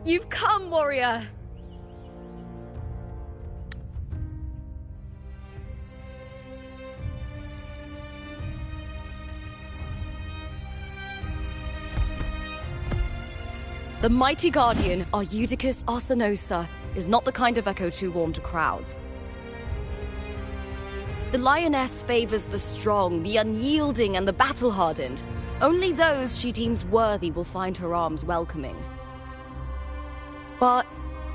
You've come, warrior! The mighty guardian, Arudicus Arsenosa, is not the kind of echo too warm to crowds. The lioness favors the strong, the unyielding, and the battle-hardened. Only those she deems worthy will find her arms welcoming. But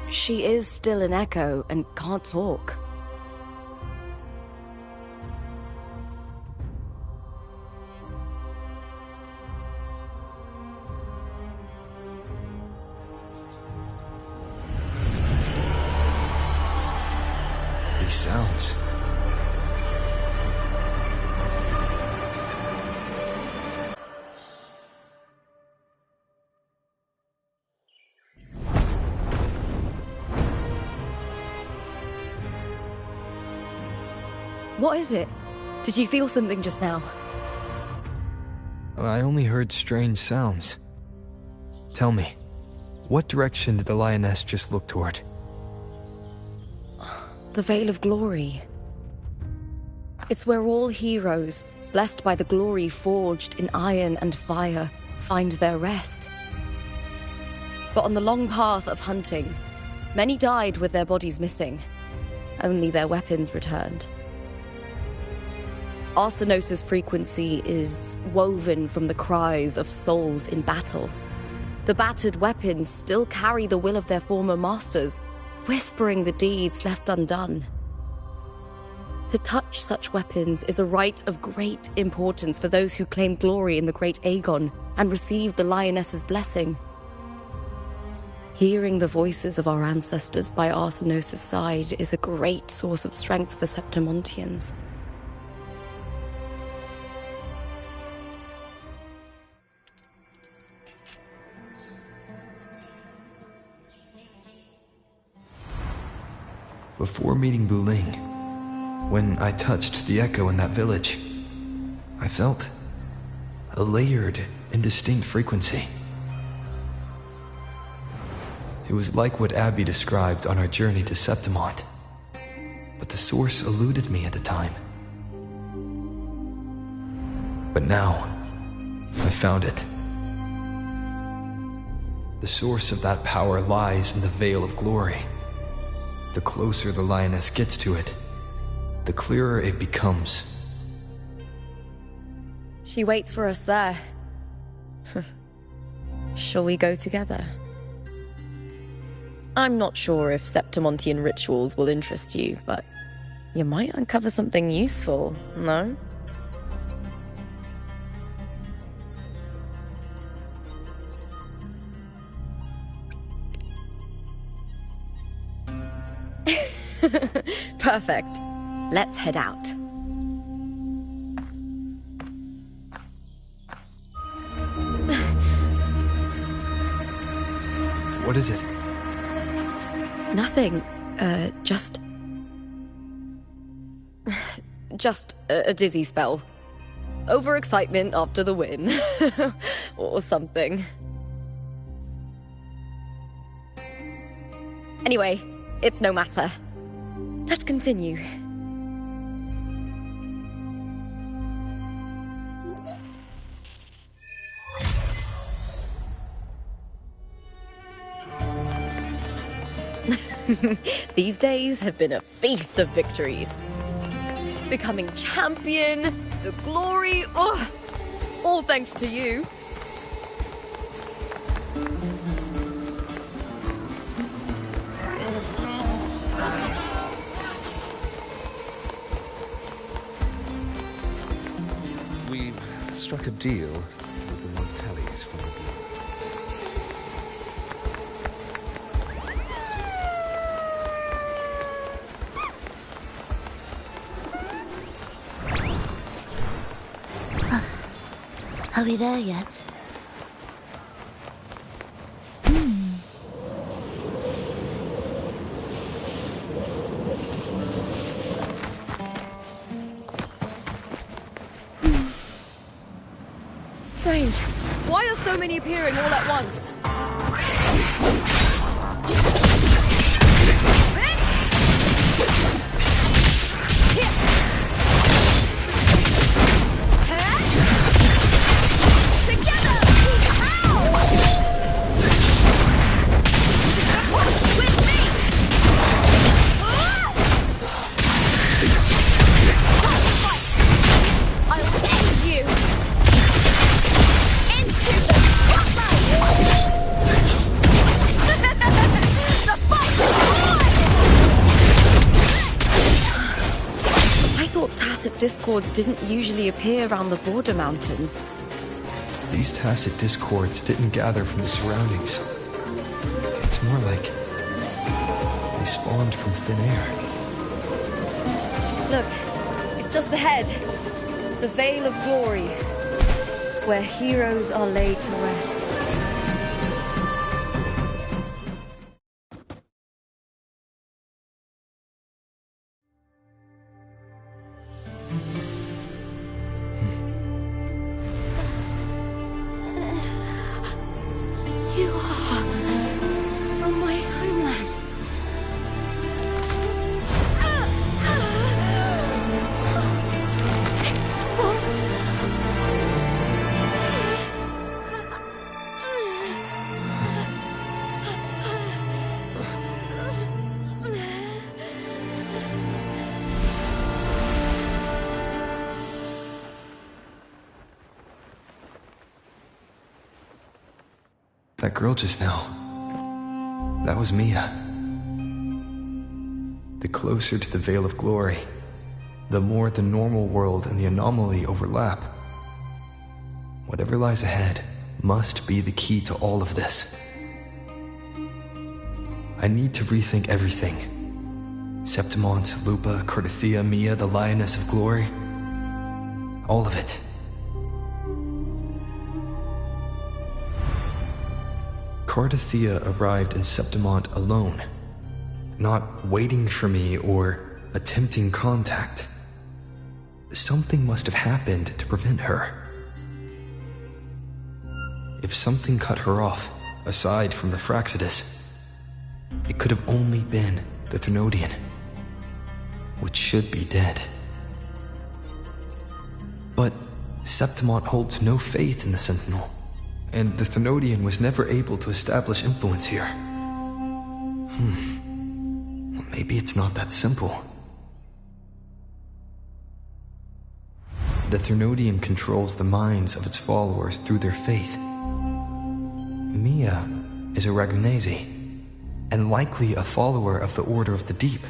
she is still an echo and can't talk. These sounds. What is it? Did you feel something just now? I only heard strange sounds. Tell me, what direction did the lioness just look toward? The Veil of Glory. It's where all heroes, blessed by the glory forged in iron and fire, find their rest. But on the long path of hunting, many died with their bodies missing. Only their weapons returned. Arsenosa's frequency is woven from the cries of souls in battle. The battered weapons still carry the will of their former masters, whispering the deeds left undone. To touch such weapons is a rite of great importance for those who claim glory in the great Aegon and receive the lioness's blessing. Hearing the voices of our ancestors by Arsenosa's side is a great source of strength for Septimontians. Before meeting Buling, when I touched the echo in that village, I felt a layered and distinct frequency. It was like what Abby described on our journey to Septimont, but the source eluded me at the time. But now, I found it. The source of that power lies in the Veil of Glory. The closer the lioness gets to it, the clearer it becomes. She waits for us there. Shall we go together? I'm not sure if Septimontian rituals will interest you, but you might uncover something useful, no? Perfect. Let's head out. What is it? Nothing. Just a dizzy spell. Overexcitement after the win. Or something. Anyway, it's no matter. Let's continue. These days have been a feast of victories. Becoming champion, the glory, all thanks to you. We've struck a deal with the Montellis for the glory. Are we there yet? Strange. Why are so many appearing all at once? tacit discords didn't usually appear around the border mountains. These tacit discords didn't gather from the surroundings. It's more like they spawned from thin air. Look, it's just ahead. The Veil of Glory, where heroes are laid to rest. You are from my homeland. That girl just now, that was Mia. The closer to the Veil of Glory, the more the normal world and the anomaly overlap. Whatever lies ahead must be the key to all of this. I need to rethink everything. Septimont, Lupa, Cardathia, Mia, the Lioness of Glory. All of it. Cardathia arrived in Septimont alone, not waiting for me or attempting contact. Something must have happened to prevent her. If something cut her off, aside from the Fraxidus, it could have only been the Thermodian, which should be dead. But Septimont holds no faith in the Sentinel, and the Thermodian was never able to establish influence here. Maybe it's not that simple. The Thermodian controls the minds of its followers through their faith. Mia is a Ragunese, and likely a follower of the Order of the Deep.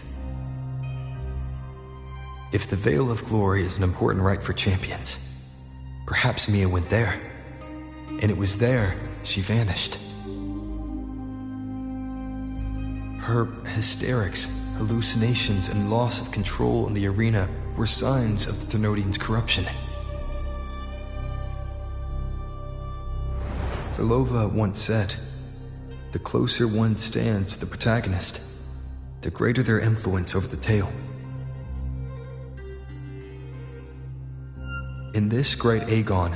If the Veil of Glory is an important rite for champions, perhaps Mia went there, and it was there she vanished. Her hysterics, hallucinations, and loss of control in the arena were signs of the Thermodian's corruption. Therlova once said, "The closer one stands to the protagonist, the greater their influence over the tale." In this great Aegon,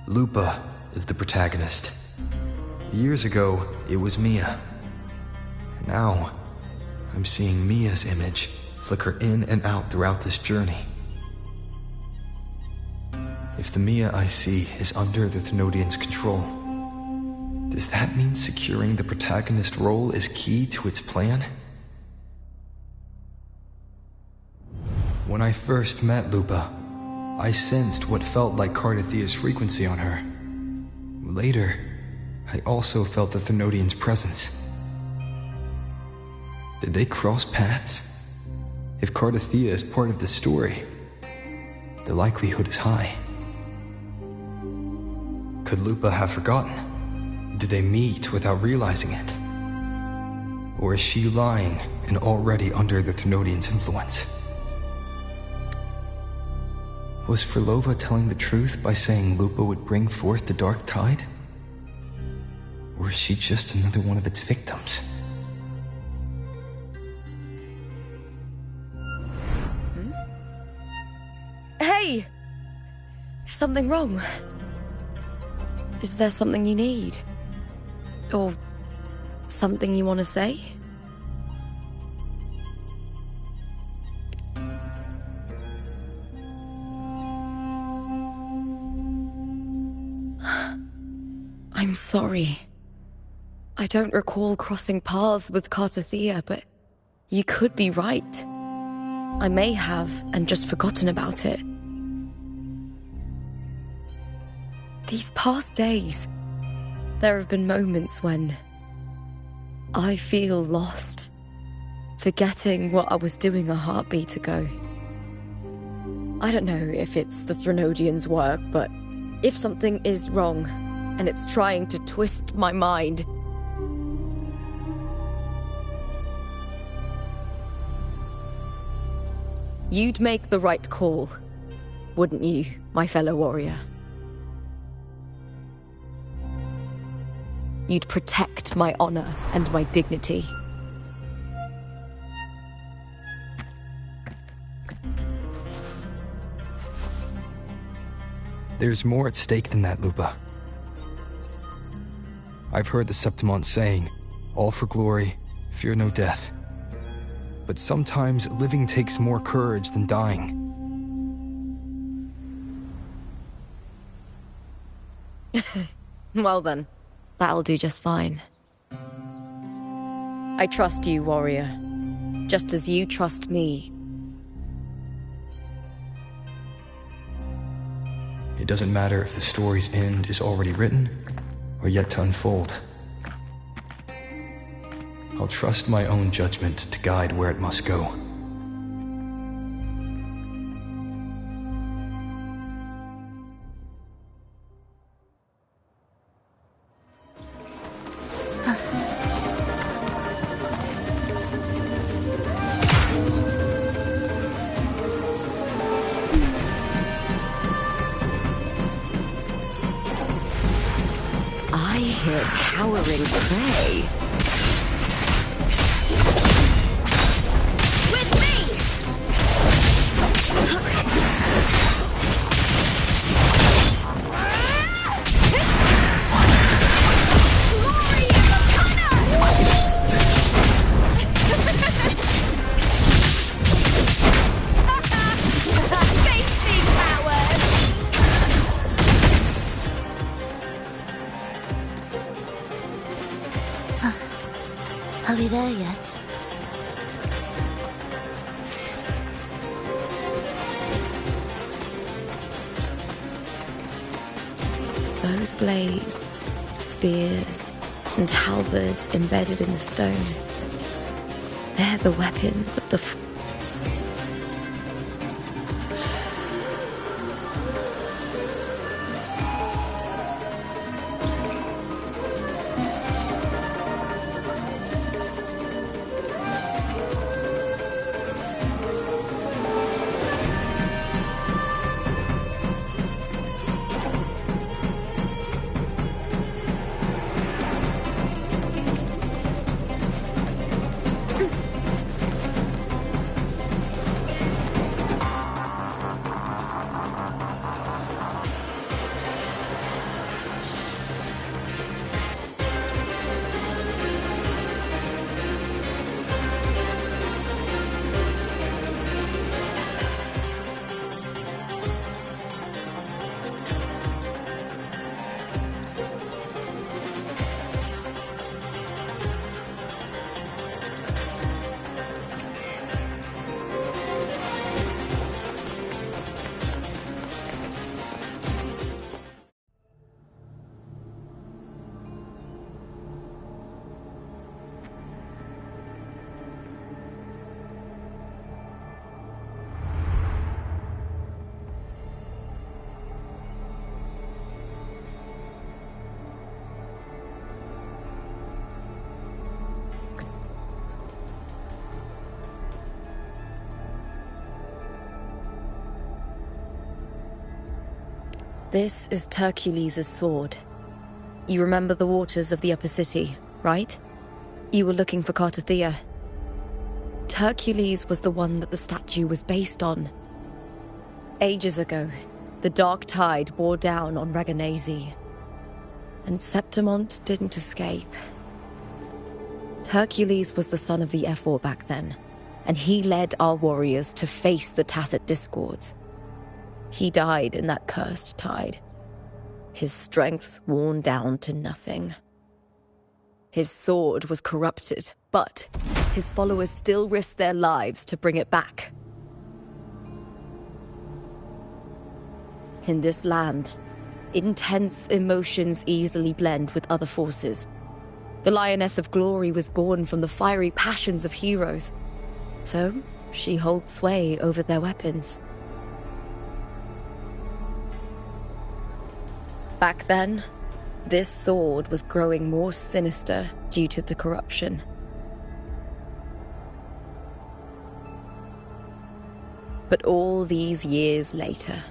Lupa is the protagonist. Years ago, it was Mia. Now, I'm seeing Mia's image flicker in and out throughout this journey. If the Mia I see is under the Thermodian's control, does that mean securing the protagonist role is key to its plan? When I first met Lupa, I sensed what felt like Cardathia's frequency on her. Later, I also felt the Thermodian's presence. Did they cross paths? If Cardathia is part of the story, the likelihood is high. Could Lupa have forgotten? Did they meet without realizing it? Or is she lying and already under the Thermodian's influence? Was Therlova telling the truth by saying Lupa would bring forth the Dark Tide? Or is she just another one of its victims? Hey! Is something wrong? Is there something you need? Or something you want to say? I'm sorry. I don't recall crossing paths with Cardathia, but you could be right. I may have and just forgotten about it. These past days, there have been moments when I feel lost, forgetting what I was doing a heartbeat ago. I don't know if it's the Threnodians' work, but if something is wrong, and it's trying to twist my mind, you'd make the right call, wouldn't you, my fellow warrior? You'd protect my honor and my dignity. There's more at stake than that, Lupa. I've heard the Septimont saying, all for glory, fear no death. But sometimes living takes more courage than dying. Well then, that'll do just fine. I trust you, warrior, just as you trust me. It doesn't matter if the story's end is already written or yet to unfold. I'll trust my own judgment to guide where it must go. I hear cowering prey. Are we there yet? Those blades, spears, and halberd embedded in the stone. They're the weapons of the This is Hercules' sword. You remember the waters of the upper city, right? You were looking for Cartathea. Hercules was the one that the statue was based on. Ages ago, the dark tide bore down on Reganese, and Septimont didn't escape. Hercules was the son of the Ephor back then, and he led our warriors to face the Tacit Discords. He died in that cursed tide, his strength worn down to nothing. His sword was corrupted, but his followers still risked their lives to bring it back. In this land, intense emotions easily blend with other forces. The Lioness of Glory was born from the fiery passions of heroes, so she holds sway over their weapons. Back then, this sword was growing more sinister due to the corruption. But all these years later,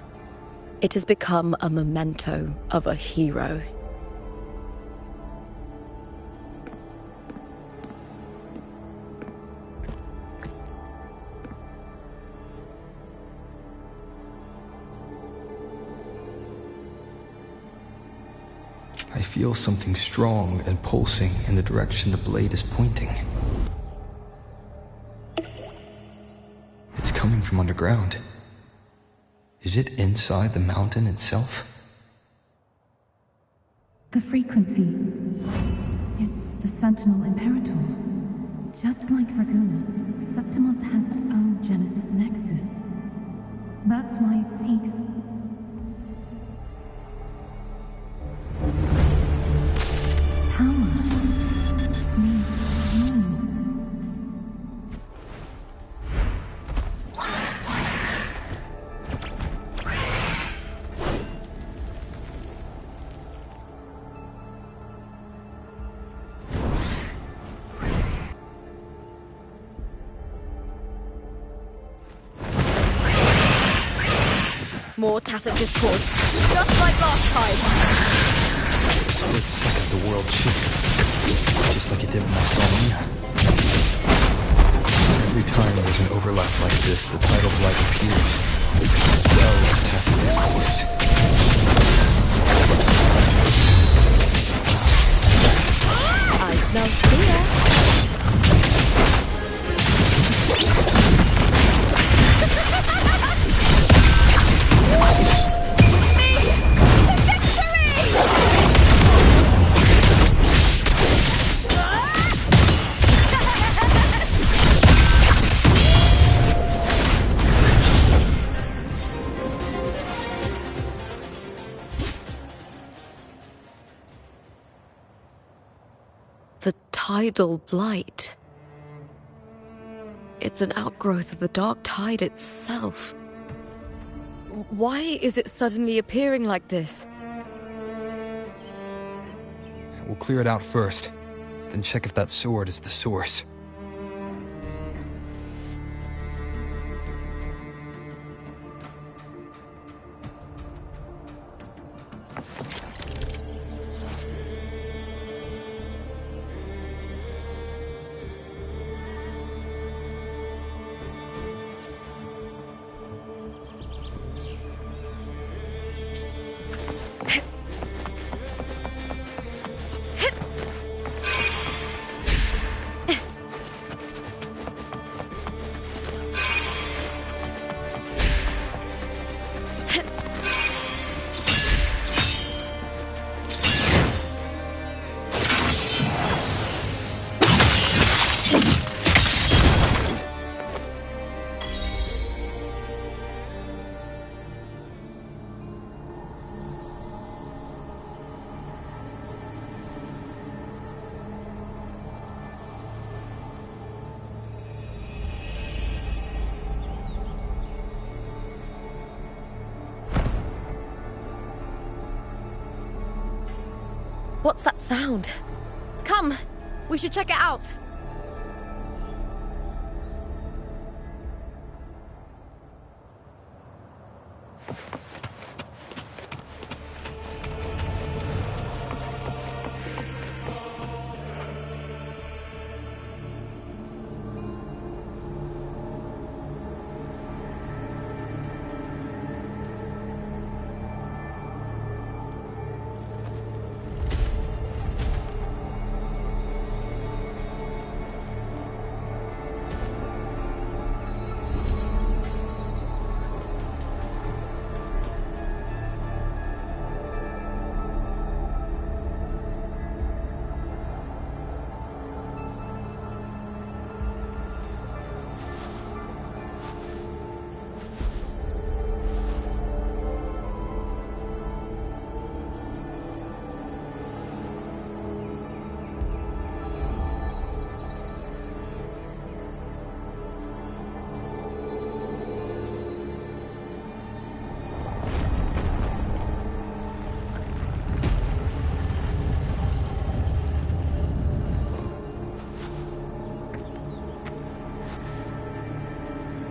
it has become a memento of a hero. I feel something strong and pulsing in the direction the blade is pointing. It's coming from underground. Is it inside the mountain itself? The frequency. It's the Sentinel Imperator. Just like Raguna, Septimonth has its own Genesis Nexus. That's why it seeks... More tacit discord, just like last time. For a split second, the world shifted, just like it did when I saw Mia. Every time there's an overlap like this, the tidal blight appears, as well as tacit discourse. I smell fear. The tidal blight. It's an outgrowth of the dark tide itself. Why is it suddenly appearing like this? We'll clear it out first, then check if that sword is the source. What's that sound? Come, we should check it out.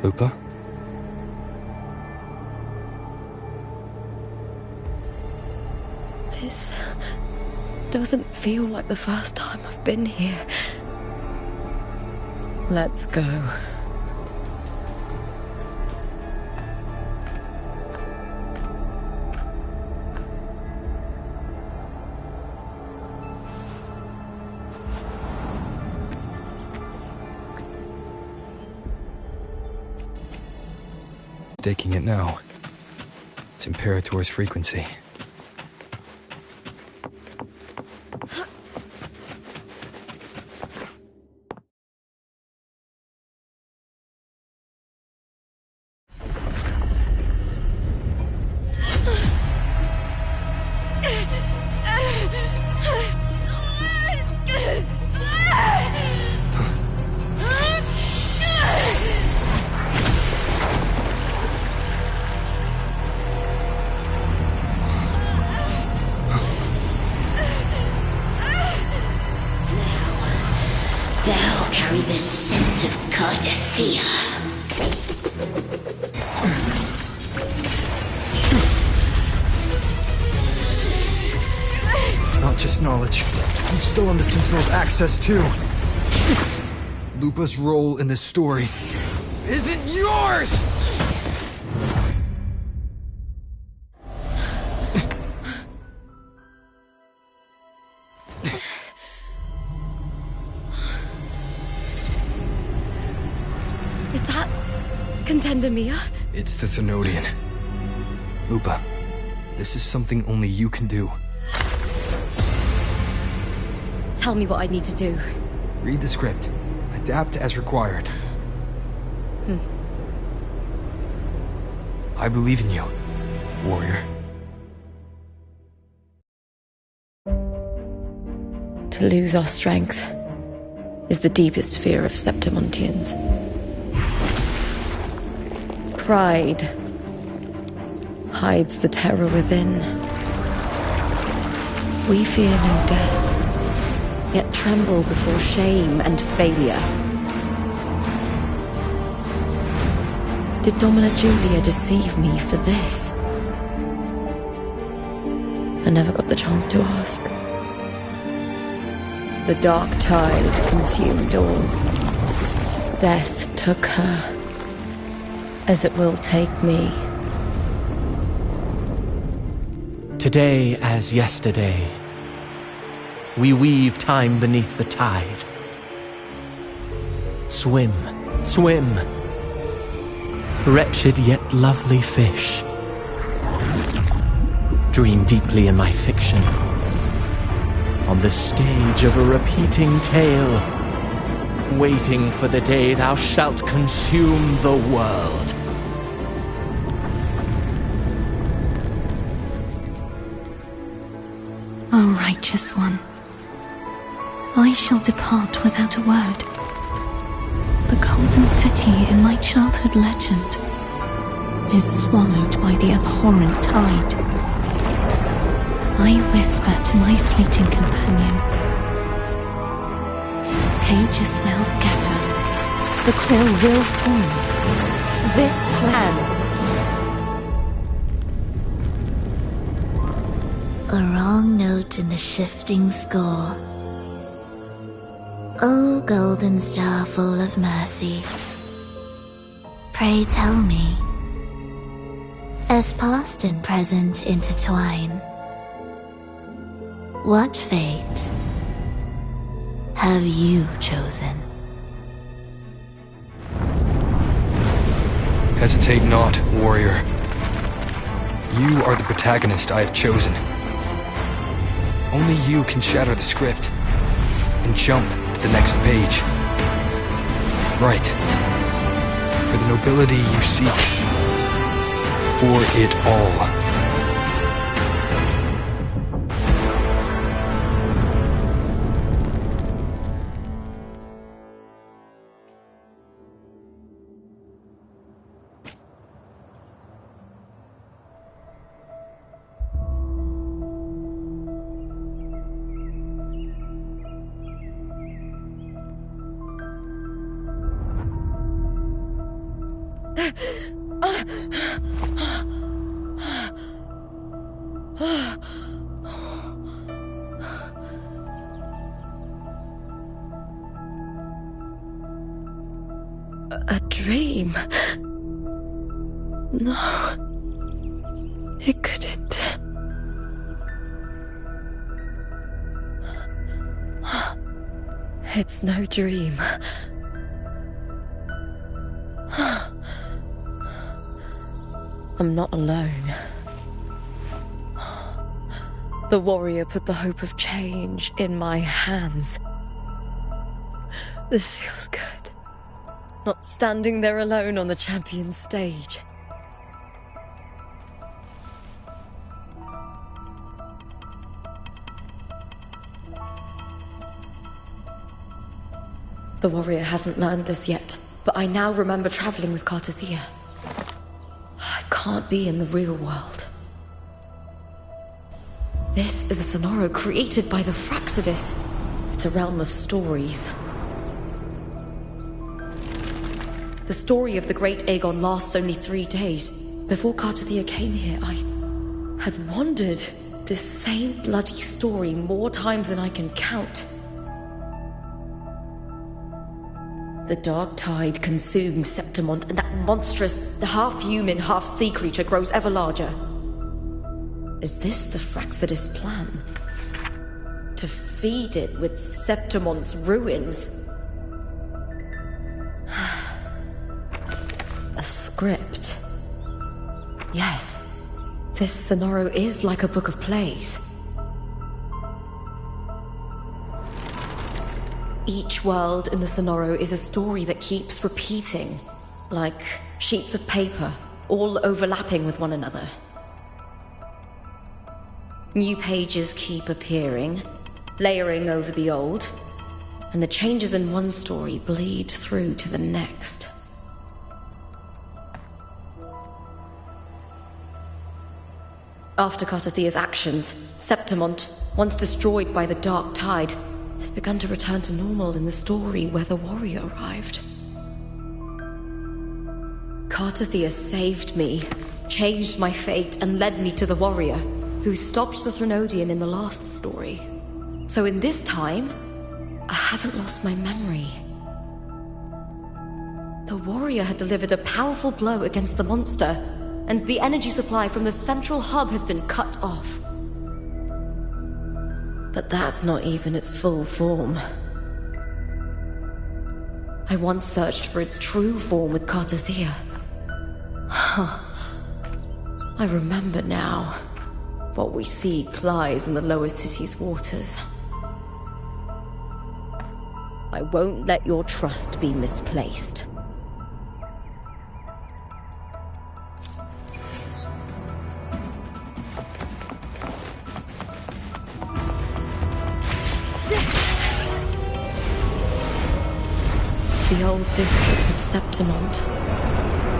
Lupa? This doesn't feel like the first time I've been here. Let's go. Taking it now. It's Imperator's frequency. Thou carry the scent of Cardathia. Not just knowledge. I'm still on the Sentinel's access too. Lupa's role in this story isn't yours! Is that Contender Mia? It's the Thenodian. Lupa, this is something only you can do. Tell me what I need to do. Read the script. Adapt as required. I believe in you, warrior. To lose our strength is the deepest fear of Septimontians. Pride hides the terror within. We fear no death, yet tremble before shame and failure. Did Domina Julia deceive me for this? I never got the chance to ask. The dark tide consumed all. Death took her, as it will take me. Today as yesterday, we weave time beneath the tide. Swim, swim, wretched yet lovely fish. Dream deeply in my fiction, on the stage of a repeating tale, waiting for the day thou shalt consume the world. O righteous one, I shall depart without a word. The golden city in my childhood legend is swallowed by the abhorrent tide. I whisper to my fleeting companion. Pages will scatter. The quill will form. This plans. A wrong note in the shifting score. O golden star full of mercy, pray tell me, as past and present intertwine, what fate have you chosen? Hesitate not, warrior. You are the protagonist I have chosen. Only you can shatter the script and jump to the next page. Right. For the nobility you seek. For it all. A dream? No. It couldn't. It's no dream. I'm not alone. The warrior put the hope of change in my hands. This feels good. Not standing there alone on the champion's stage. The warrior hasn't learned this yet, but I now remember traveling with Cartathea. I can't be in the real world. This is a Sonoro created by the Fraxidus. It's a realm of stories. The story of the great Aegon lasts only 3 days. Before Cartathea came here, I had wandered this same bloody story more times than I can count. The dark tide consumed Septimont, and that monstrous, half-human, half-sea creature grows ever larger. Is this the Fraxidus plan? To feed it with Septimont's ruins? A script. Yes, this Sonoro is like a book of plays. Each world in the Sonoro is a story that keeps repeating, like sheets of paper, all overlapping with one another. New pages keep appearing, layering over the old, and the changes in one story bleed through to the next. After Cartathea's actions, Septimont, once destroyed by the dark tide, has begun to return to normal in the story where the warrior arrived. Cartathea saved me, changed my fate, and led me to the warrior, who stopped the Threnodian in the last story. So in this time, I haven't lost my memory. The warrior had delivered a powerful blow against the monster, and the energy supply from the central hub has been cut off. But that's not even its full form. I once searched for its true form with Cartathea. I remember now. What we see lies in the lower city's waters. I won't let your trust be misplaced. The old district of Septimont,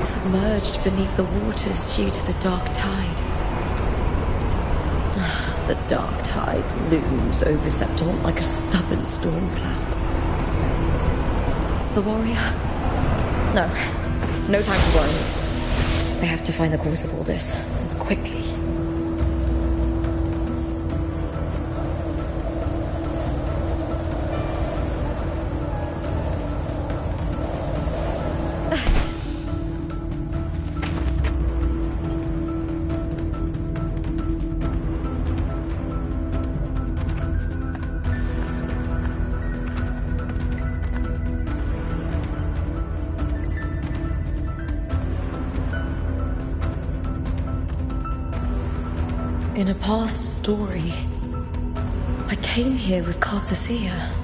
submerged beneath the waters due to the dark tide. The dark tide looms over Septimont like a stubborn storm cloud. Is the warrior? No time to worry. I have to find the cause of all this, and quickly. In a past story, I came here with Cartathea.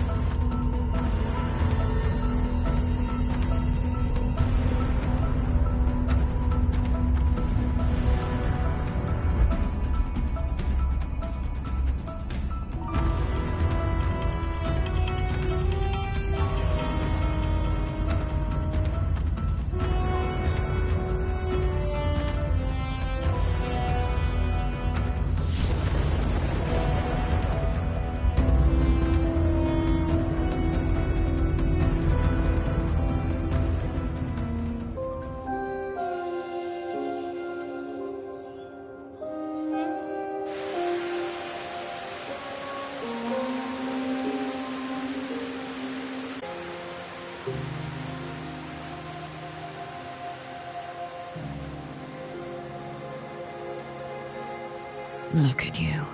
Look at you.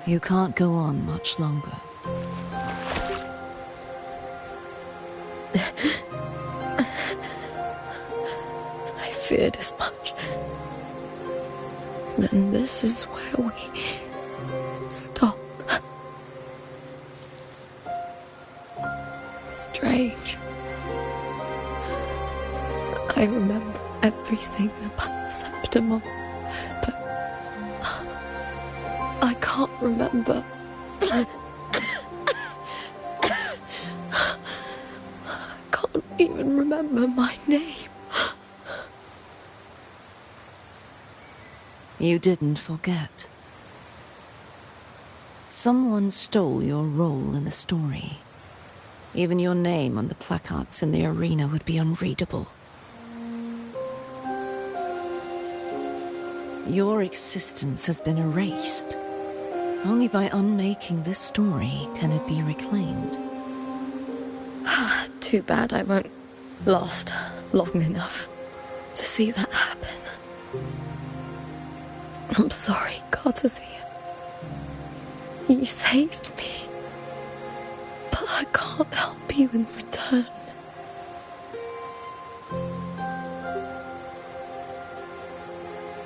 You can't go on much longer. I feared as much. Then this is where we stop. Strange. I remember everything about Septimon, but I can't remember. I can't even remember my name. You didn't forget. Someone stole your role in the story. Even your name on the placards in the arena would be unreadable. Your existence has been erased. Only by unmaking this story can it be reclaimed. Too bad I won't last long enough to see that happen. I'm sorry, Gardathia. You saved me. But I can't help you in return.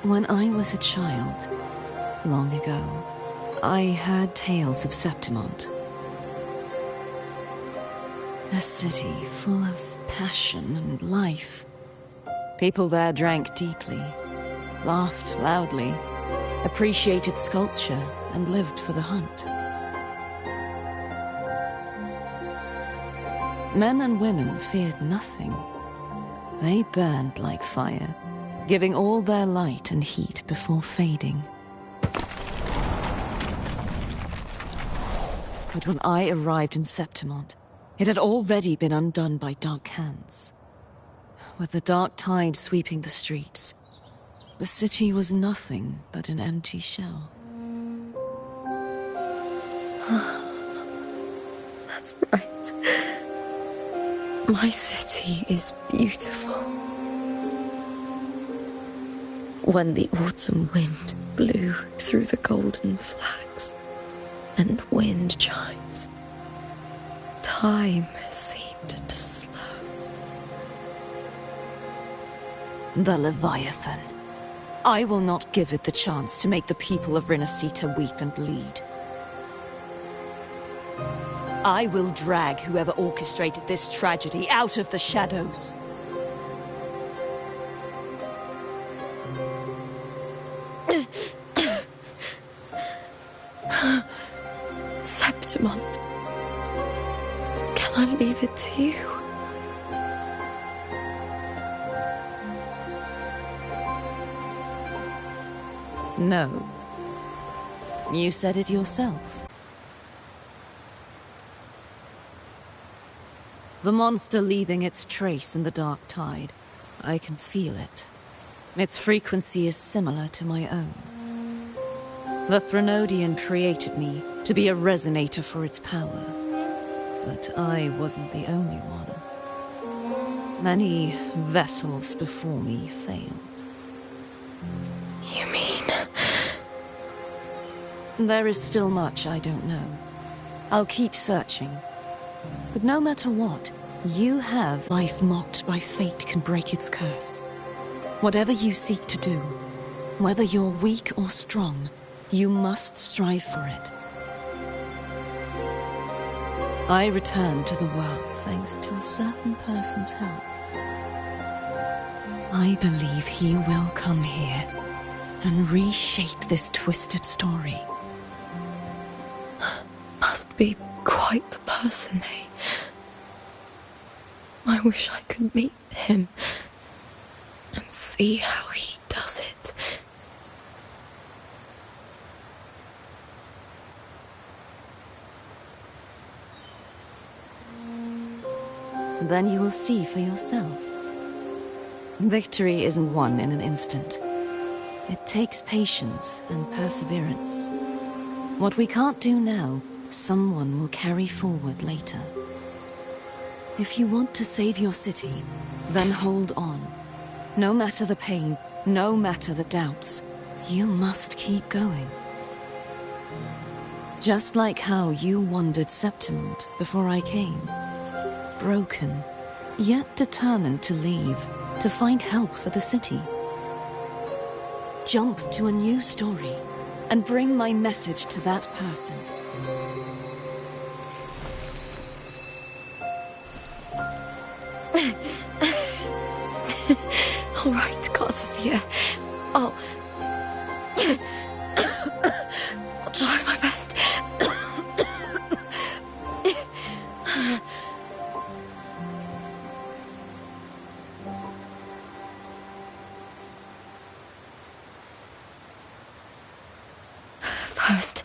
When I was a child, long ago, I heard tales of Septimont. A city full of passion and life. People there drank deeply, laughed loudly, appreciated sculpture, and lived for the hunt. Men and women feared nothing. They burned like fire, giving all their light and heat before fading. But when I arrived in Septimont, it had already been undone by dark hands. With the dark tide sweeping the streets, the city was nothing but an empty shell. That's right. My city is beautiful. When the autumn wind blew through the golden flags and wind chimes, time seemed to slow. The Leviathan. I will not give it the chance to make the people of rinascita weep and bleed. I will drag whoever orchestrated this tragedy out of the shadows. Septimont, can I leave it to you? No. You said it yourself. The monster leaving its trace in the dark tide. I can feel it. Its frequency is similar to my own. The Threnodian created me to be a resonator for its power. But I wasn't the only one. Many vessels before me failed. You mean? There is still much I don't know. I'll keep searching. But no matter what, you have life mocked by fate can break its curse. Whatever you seek to do, whether you're weak or strong, you must strive for it. I returned to the world thanks to a certain person's help. I believe he will come here and reshape this twisted story. Must be quite the person, eh? I wish I could meet him and see how he does it. Then you will see for yourself. Victory isn't won in an instant. It takes patience and perseverance. What we can't do now, someone will carry forward later. If you want to save your city, then hold on. No matter the pain, no matter the doubts, You must keep going. Just like how you wandered Septimont before I came. Broken, yet determined to leave, to find help for the city. Jump to a new story, and bring my message to that person. All right, Garcia. I'll try my best. First,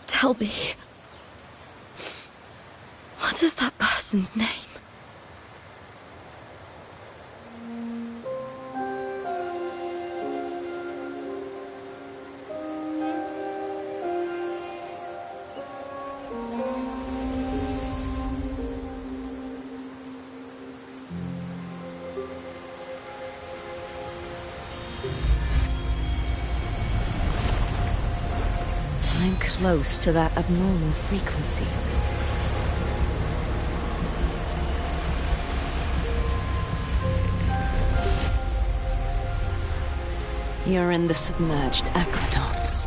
tell me, what is that person's name? I'm close to that abnormal frequency. You're in the submerged aqueducts.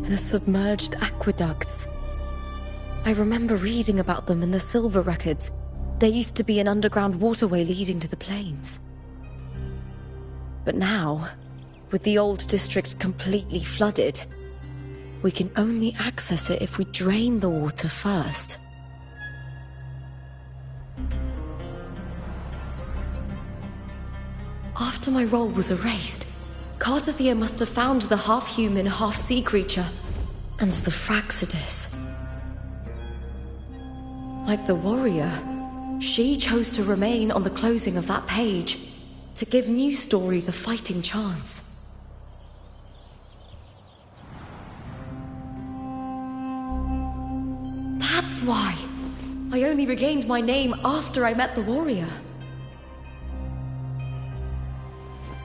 The submerged aqueducts. I remember reading about them in the Silver records. There used to be an underground waterway leading to the plains. But now, with the old district completely flooded, we can only access it if we drain the water first. After my role was erased, Cartathea must have found the half-human, half-sea creature, and the Fraxidus. Like the warrior, she chose to remain on the closing of that page, to give new stories a fighting chance. That's why I only regained my name after I met the warrior.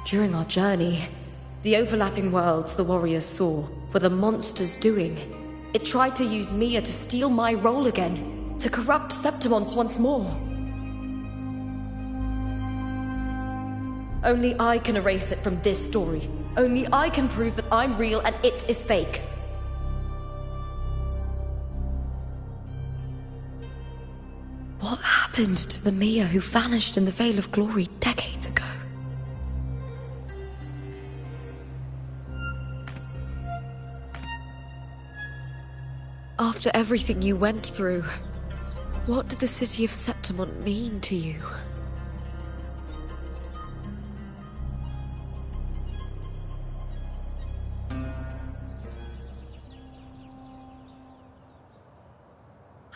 During our journey, the overlapping worlds the warriors saw were the monster's doing. It tried to use Mia to steal my role again, to corrupt Septimont once more. Only I can erase it from this story. Only I can prove that I'm real and it is fake. What happened to the Mia who vanished in the Veil of Glory decades ago? After everything you went through, what did the city of Septimont mean to you?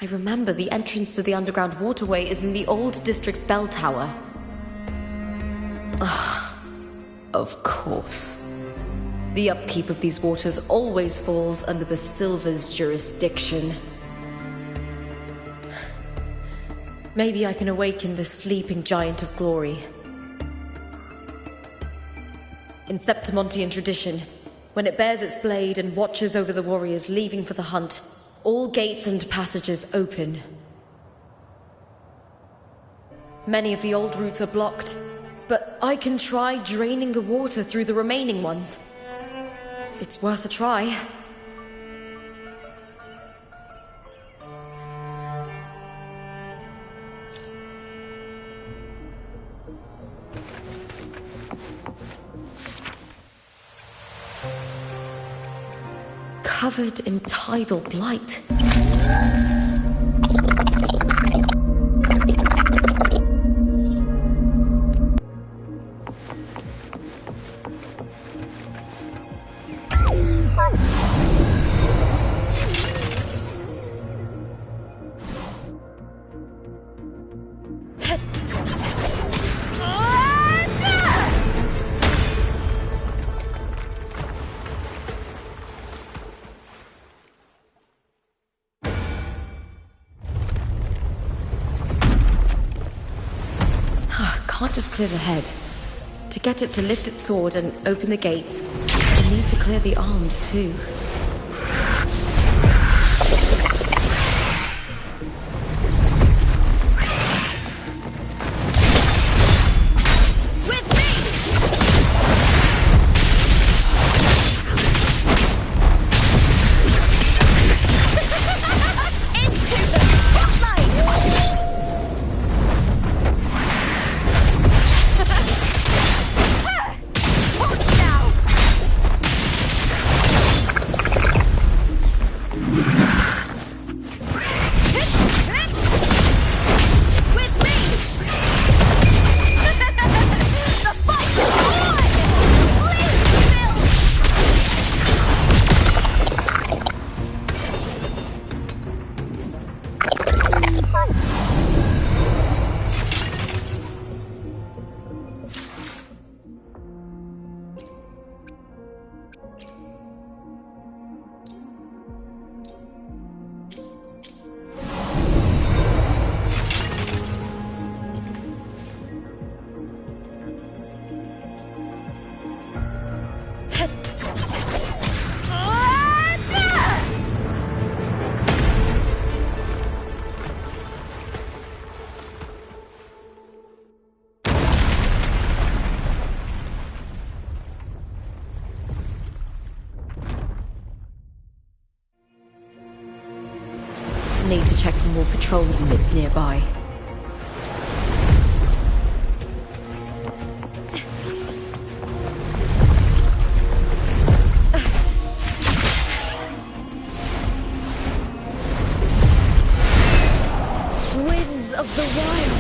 I remember the entrance to the underground waterway is in the old district's bell tower. Ah, of course. The upkeep of these waters always falls under the Silver's jurisdiction. Maybe I can awaken the sleeping giant of glory. In Septimontian tradition, when it bears its blade and watches over the warriors leaving for the hunt, all gates and passages open. Many of the old routes are blocked, but I can try draining the water through the remaining ones. It's worth a try. Covered in tidal blight. Can't just clear the head. To get it to lift its sword and open the gates, you need to clear the arms too. Need to check for more patrol units nearby. Winds of the wild!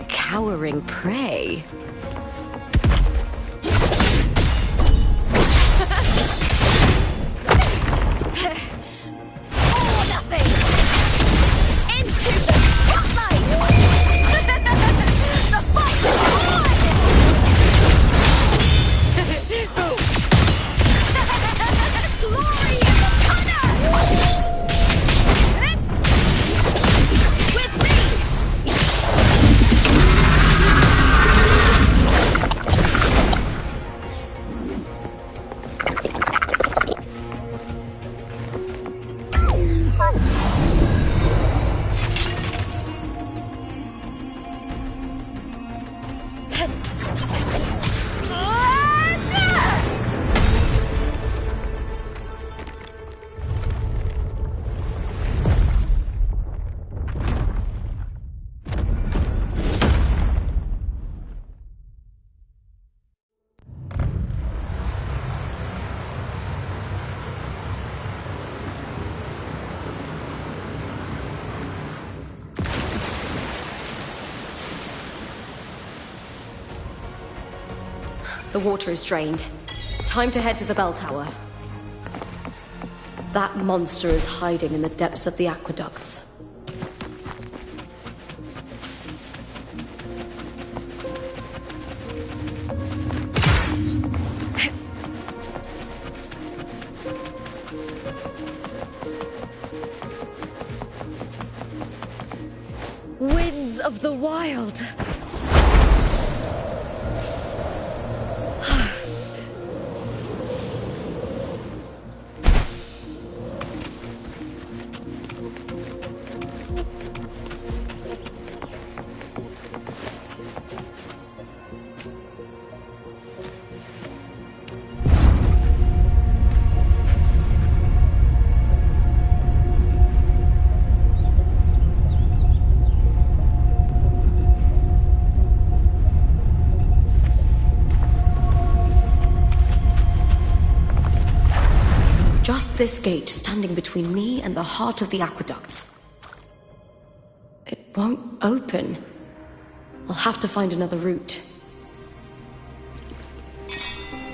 Cowering prey. Oh, nothing! Into the spotlight! The fight is on! Glory in the punter! With me! The water is drained. Time to head to the bell tower. That monster is hiding in the depths of the aqueducts. of the wild. Just this gate standing between me and the heart of the aqueducts. It won't open. I'll have to find another route.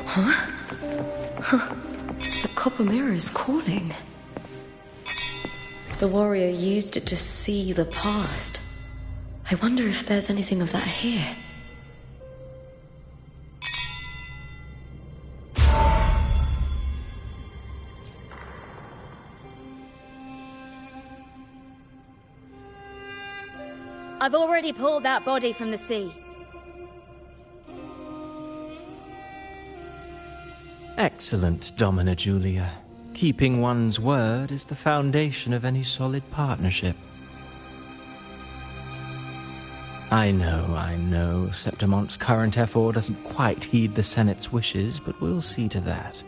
Huh? The copper mirror is calling. The warrior used it to see the past. I wonder if there's anything of that here. I've already pulled that body from the sea. Excellent, Domina Julia. Keeping one's word is the foundation of any solid partnership. I know, Septimonte's current effort doesn't quite heed the Senate's wishes, but we'll see to that.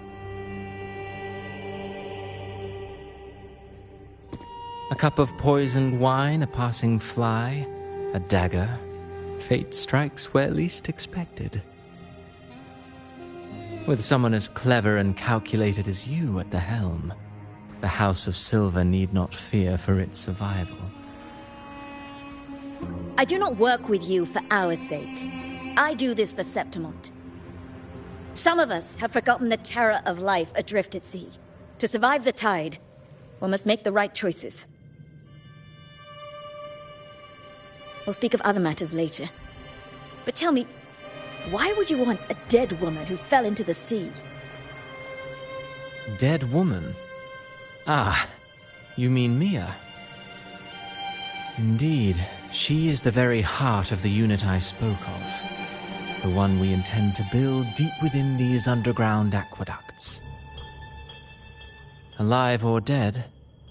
A cup of poisoned wine, a passing fly, a dagger. Fate strikes where least expected. With someone as clever and calculated as you at the helm, the House of Silver need not fear for its survival. I do not work with you for our sake. I do this for Septimont. Some of us have forgotten the terror of life adrift at sea. To survive the tide, one must make the right choices. We'll speak of other matters later. But tell me, why would you want a dead woman who fell into the sea? Dead woman? Ah, you mean Mia? Indeed, she is the very heart of the unit I spoke of. The one we intend to build deep within these underground aqueducts. Alive or dead,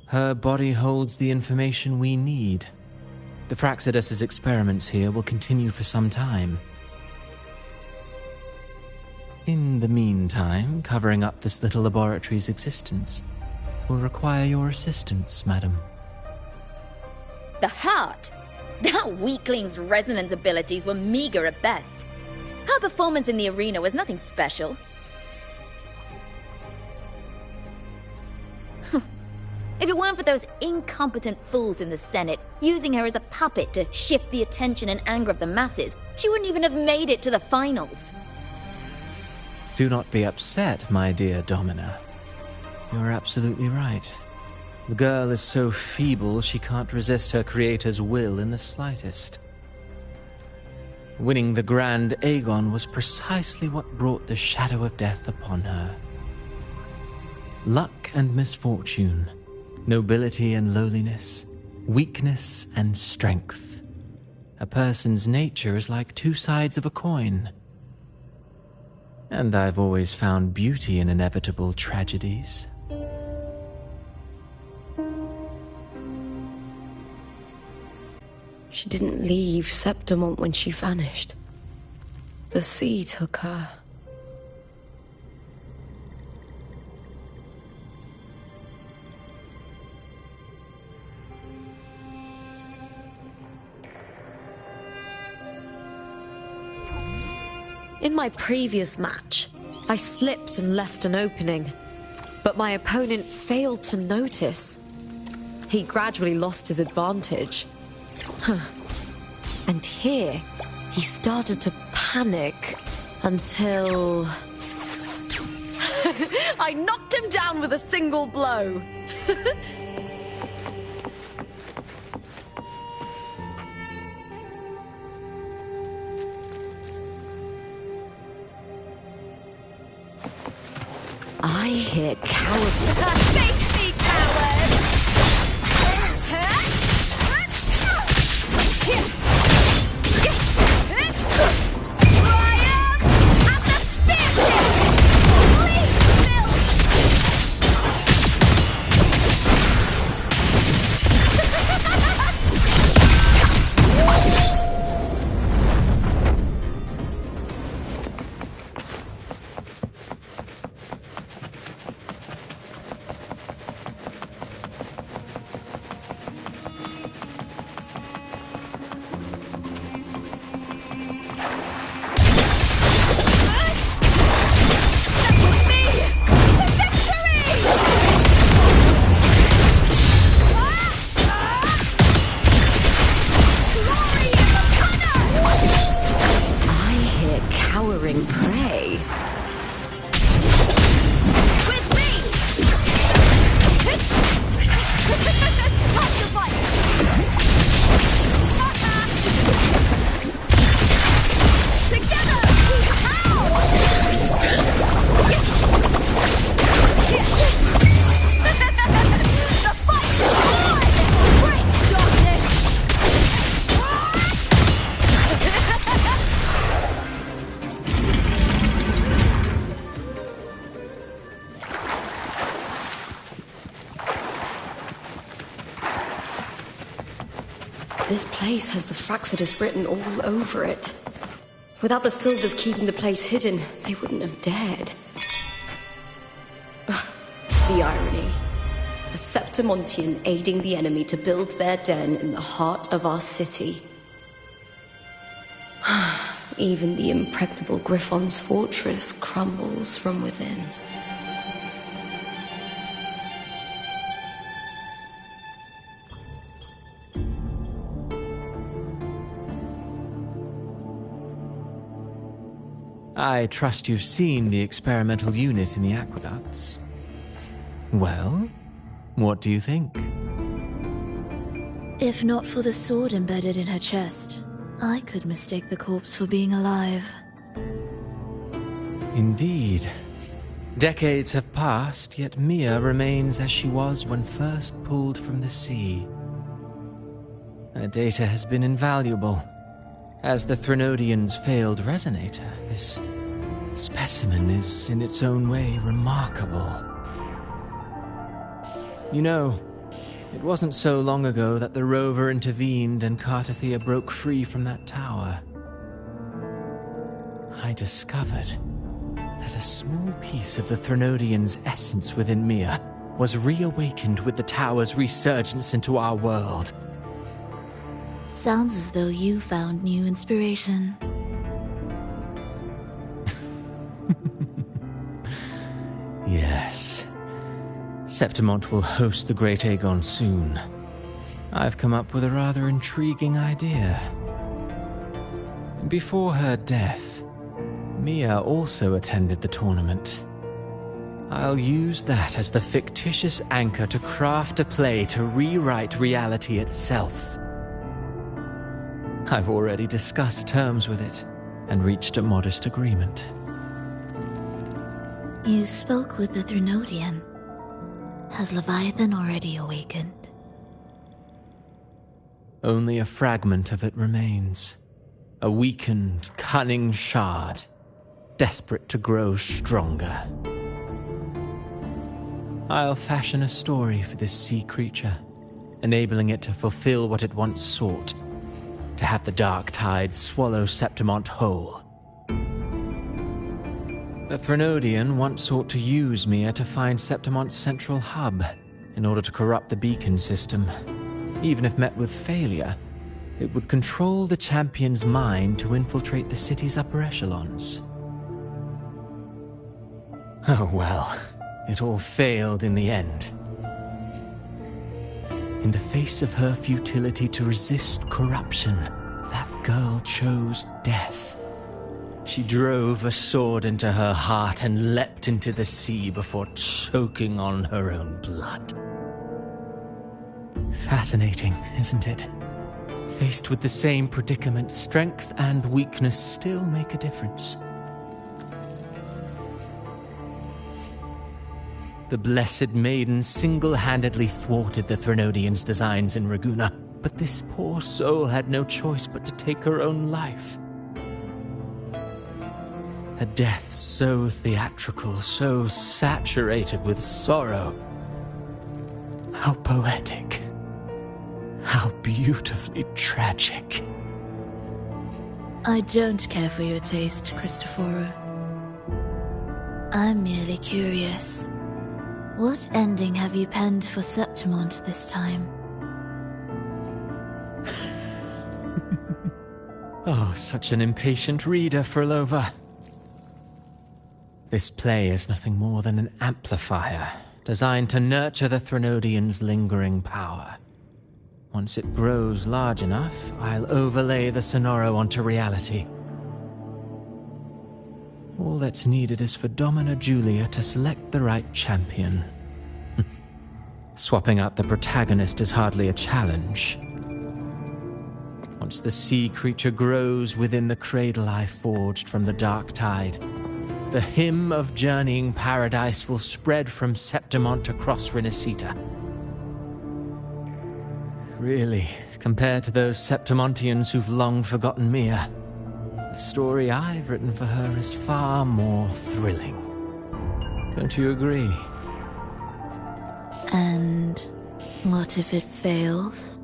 her body holds the information we need. The Fraxidus's experiments here will continue for some time. In the meantime, covering up this little laboratory's existence will require your assistance, madam. The heart? That weakling's resonance abilities were meager at best. Her performance in the arena was nothing special. If it weren't for those incompetent fools in the Senate, using her as a puppet to shift the attention and anger of the masses, she wouldn't even have made it to the finals. Do not be upset, my dear Domina. You're absolutely right. The girl is so feeble she can't resist her creator's will in the slightest. Winning the Grand Aegon was precisely what brought the shadow of death upon her. Luck and misfortune, nobility and lowliness, weakness and strength. A person's nature is like two sides of a coin. And I've always found beauty in inevitable tragedies. She didn't leave Septimont when she vanished. The sea took her. In my previous match, I slipped and left an opening, but my opponent failed to notice. He gradually lost his advantage. And here, he started to panic until... I knocked him down with a single blow. I hear cowards. Face me, coward! This place has the Fraxidus written all over it. Without the Silvers keeping the place hidden, they wouldn't have dared. The irony. A Septimontian aiding the enemy to build their den in the heart of our city. Even the impregnable Griffon's fortress crumbles from within. I trust you've seen the experimental unit in the aqueducts. Well, what do you think? If not for the sword embedded in her chest, I could mistake the corpse for being alive. Indeed. Decades have passed, yet Mia remains as she was when first pulled from the sea. Her data has been invaluable. As the Threnodian's failed resonator, this specimen is in its own way remarkable. You know, it wasn't so long ago that the rover intervened and Cartathea broke free from that tower. I discovered that a small piece of the Threnodian's essence within Mia was reawakened with the tower's resurgence into our world. Sounds as though you found new inspiration. Yes. Septimont will host the Great Aegon soon. I've come up with a rather intriguing idea. Before her death, Mia also attended the tournament. I'll use that as the fictitious anchor to craft a play to rewrite reality itself. I've already discussed terms with it and reached a modest agreement. You spoke with the Threnodian. Has Leviathan already awakened? Only a fragment of it remains. A weakened, cunning shard, desperate to grow stronger. I'll fashion a story for this sea creature, enabling it to fulfill what it once sought, to have the dark tide swallow Septimont whole. The Threnodian once sought to use Mia to find Septimont's central hub in order to corrupt the beacon system. Even if met with failure, it would control the champion's mind to infiltrate the city's upper echelons. Oh well, it all failed in the end. In the face of her futility to resist corruption, that girl chose death. She drove a sword into her heart and leapt into the sea before choking on her own blood. Fascinating, isn't it? Faced with the same predicament, strength and weakness still make a difference. The Blessed Maiden single-handedly thwarted the Threnodian's designs in Raguna, but this poor soul had no choice but to take her own life. A death so theatrical, so saturated with sorrow. How poetic. How beautifully tragic. I don't care for your taste, Cristoforo. I'm merely curious. What ending have you penned for Septimont this time? Oh, such an impatient reader, Frolova. This play is nothing more than an amplifier, designed to nurture the Threnodian's lingering power. Once it grows large enough, I'll overlay the Sonoro onto reality. All that's needed is for Domina Julia to select the right champion. Swapping out the protagonist is hardly a challenge. Once the sea creature grows within the cradle I forged from the dark tide, the hymn of journeying paradise will spread from Septimont across rinascita. Really, compared to those Septimontians who've long forgotten Mia, the story I've written for her is far more thrilling. Don't you agree? And what if it fails?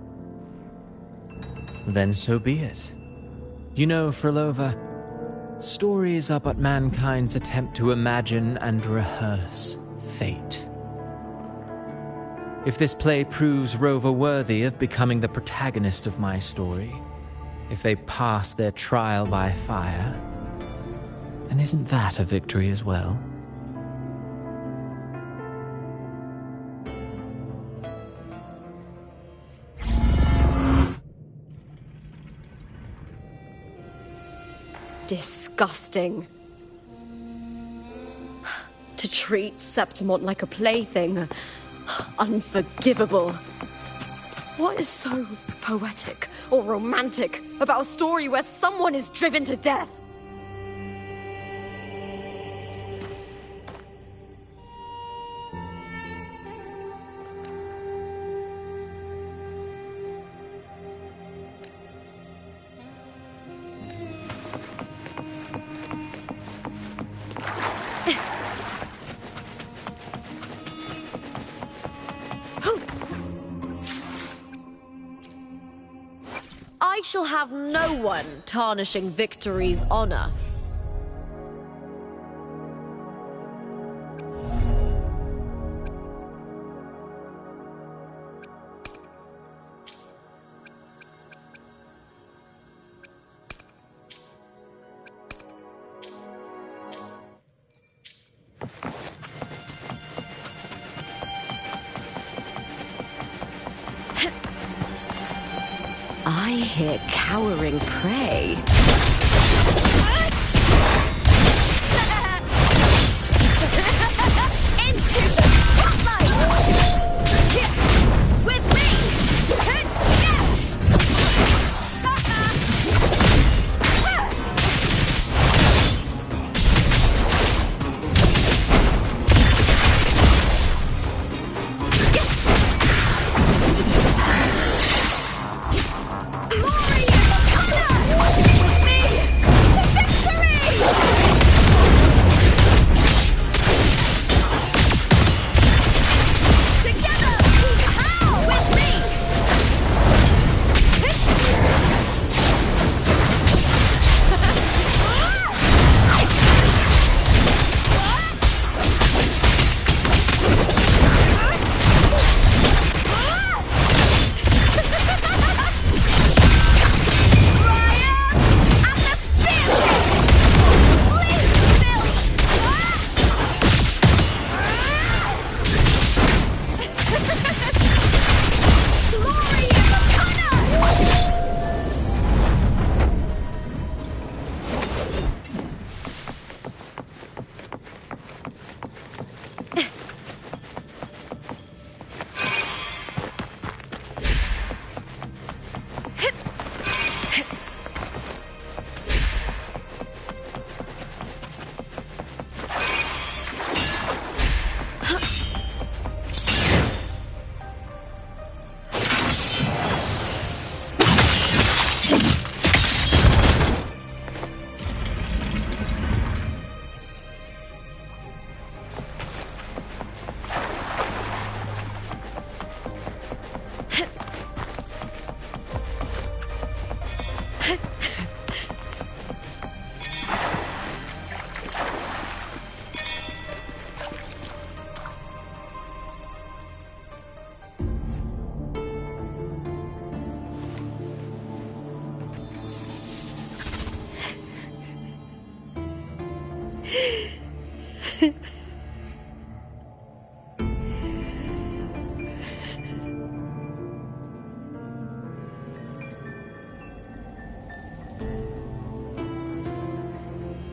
Then so be it. You know, Frolova, stories are but mankind's attempt to imagine and rehearse fate. If this play proves Rover worthy of becoming the protagonist of my story, if they pass their trial by fire, then isn't that a victory as well? Disgusting. To treat Septimont like a plaything. Unforgivable. What is so poetic or romantic about a story where someone is driven to death? I shall have no one tarnishing Victory's honor. I hear cowering prey. Into the spotlight! With me!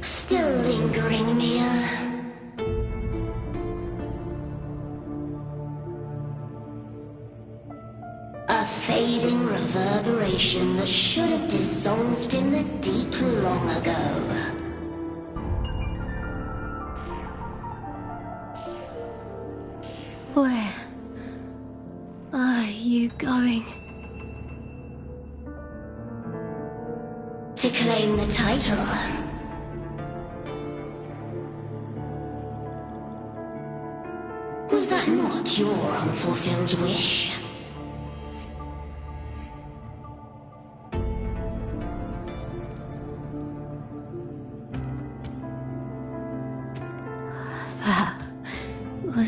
Still lingering, Mia. A fading reverberation that should have dissolved in the deep long ago. Where are you going? To claim the title. Was that not your unfulfilled wish?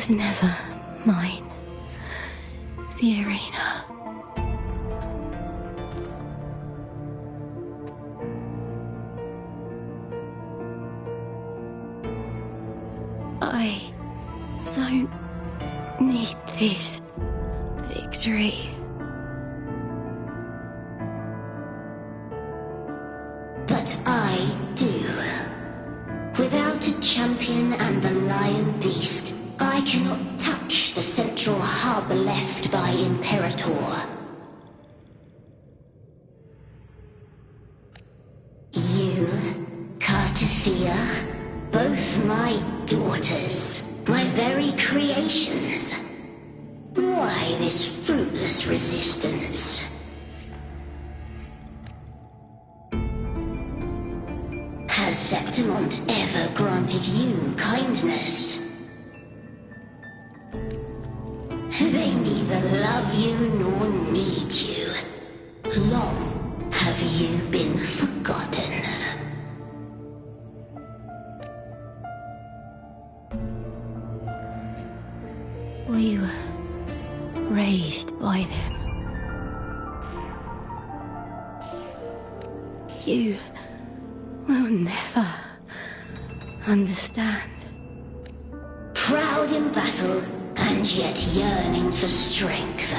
was never mine. The arena. I don't need this victory. But I do. Without a champion and the lion beast, I cannot touch the central hub left by Imperator. You, Cartathea, both my daughters, my very creations. Why this fruitless resistance? Has Septimont ever granted you kindness? They neither love you nor need you. Long have you been forgotten. We were raised by them. You will never understand. Proud in battle, and yet yearning for strength.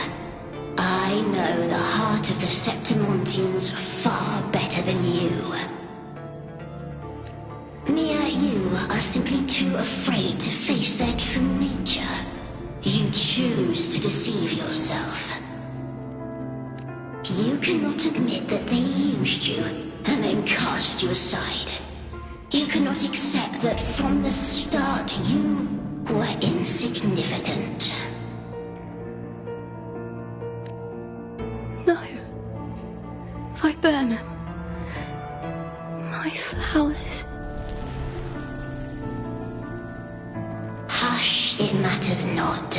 I know the heart of the Septimontians far better than you. Mia, you are simply too afraid to face their true nature. You choose to deceive yourself. You cannot admit that they used you, and then cast you aside. You cannot accept that from the start you were insignificant. No. Viburnum. My flowers. Hush, it matters not.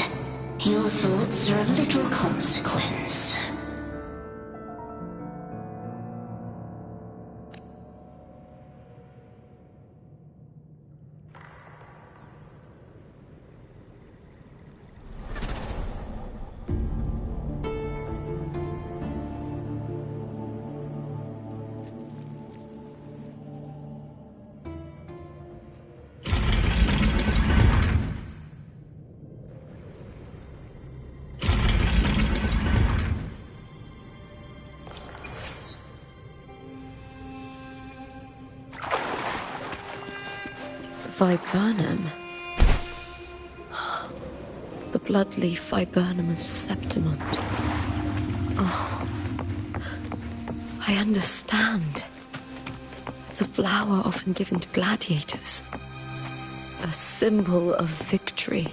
Your thoughts are of little consequence. Viburnum. The bloodleaf viburnum of Septimont. Oh, I understand. It's a flower often given to gladiators. A symbol of victory.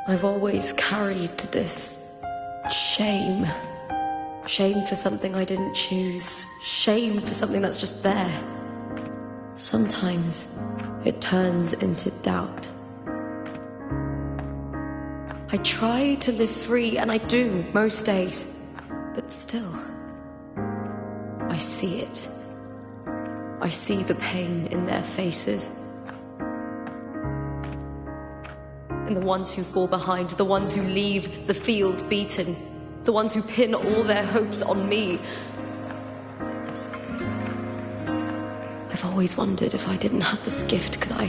I've always carried this shame. Shame for something I didn't choose. Shame for something that's just there. Sometimes it turns into doubt. I try to live free, and I do most days. But still, I see it. I see the pain in their faces. And the ones who fall behind, the ones who leave the field beaten, the ones who pin all their hopes on me. I've always wondered if I didn't have this gift, could I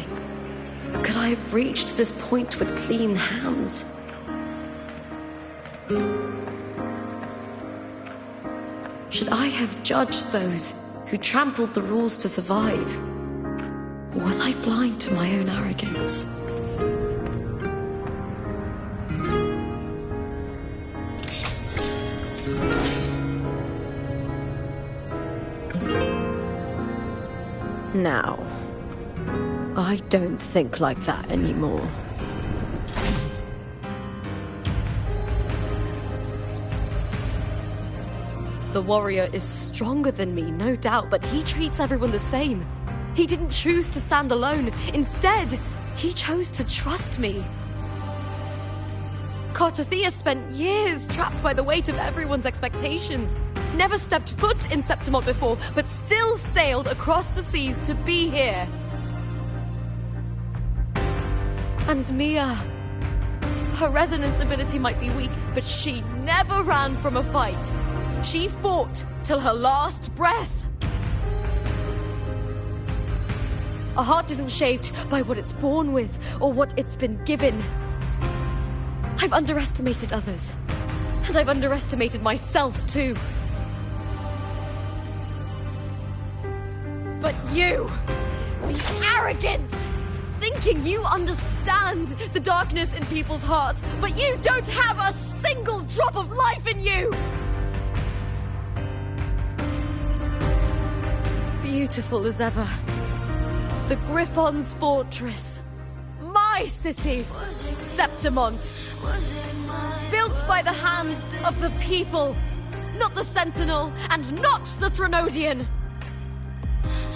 have reached this point with clean hands? Should I have judged those who trampled the rules to survive? Or was I blind to my own arrogance? Now, I don't think like that anymore. The warrior is stronger than me, no doubt, but he treats everyone the same. He didn't choose to stand alone. Instead, he chose to trust me. Cartothea spent years trapped by the weight of everyone's expectations. Never stepped foot in Septimont before, but still sailed across the seas to be here. And Mia, her resonance ability might be weak, but she never ran from a fight. She fought till her last breath. A heart isn't shaped by what it's born with or what it's been given. I've underestimated others, and I've underestimated myself too. But you, the arrogance, thinking you understand the darkness in people's hearts, but you don't have a single drop of life in you! Beautiful as ever. The Griffon's fortress. My city, Septimont. Built by the hands of the people. Not the Sentinel, and not the Threnodian.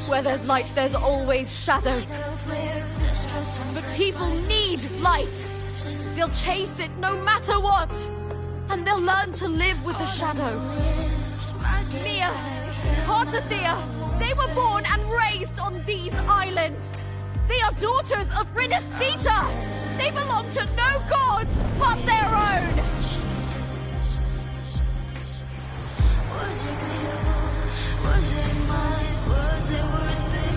Where there's light, there's always shadow. But people need light. They'll chase it no matter what. And they'll learn to live with the shadow. Mia, Cartothea, they were born and raised on these islands. They are daughters of rinascita. They belong to no gods but their own. Was it real? Was it mine? Was it worth it?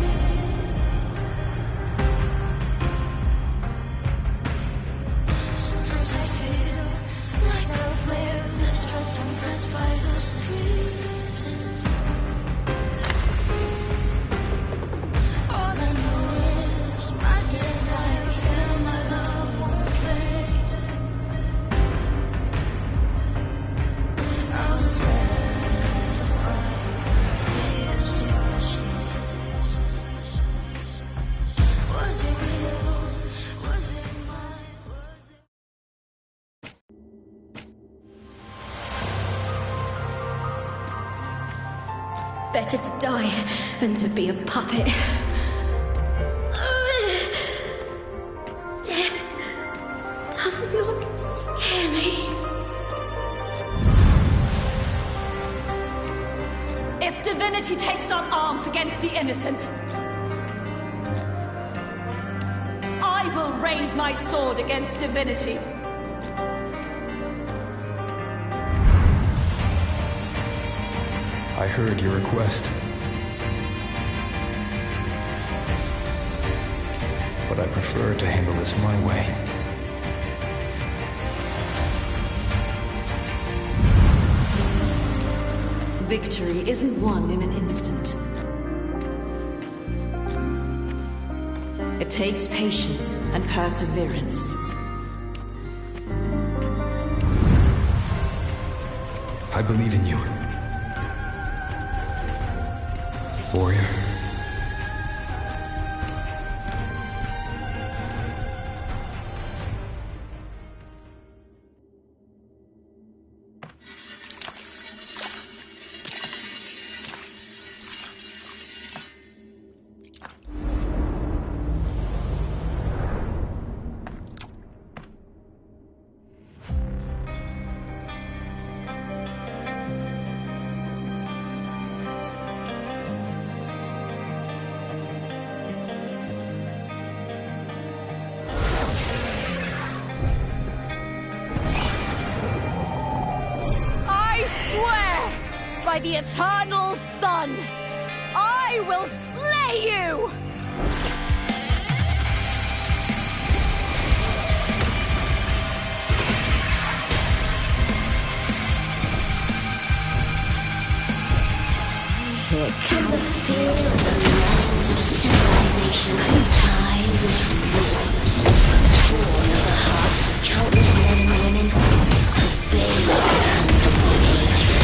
Sometimes I feel like a flare, distressed and pressed by the streets. Better to die than to be a puppet. Death does not scare me. If divinity takes up arms against the innocent, I will raise my sword against divinity. I heard your request. But I prefer to handle this my way. Victory isn't won in an instant. It takes patience and perseverance. I believe in you, warrior. By the eternal sun, I will slay you! Here can the fear of the lands of civilization. The tide was wrought. Born of the hearts of countless men and women. To bathe the hand of the ages.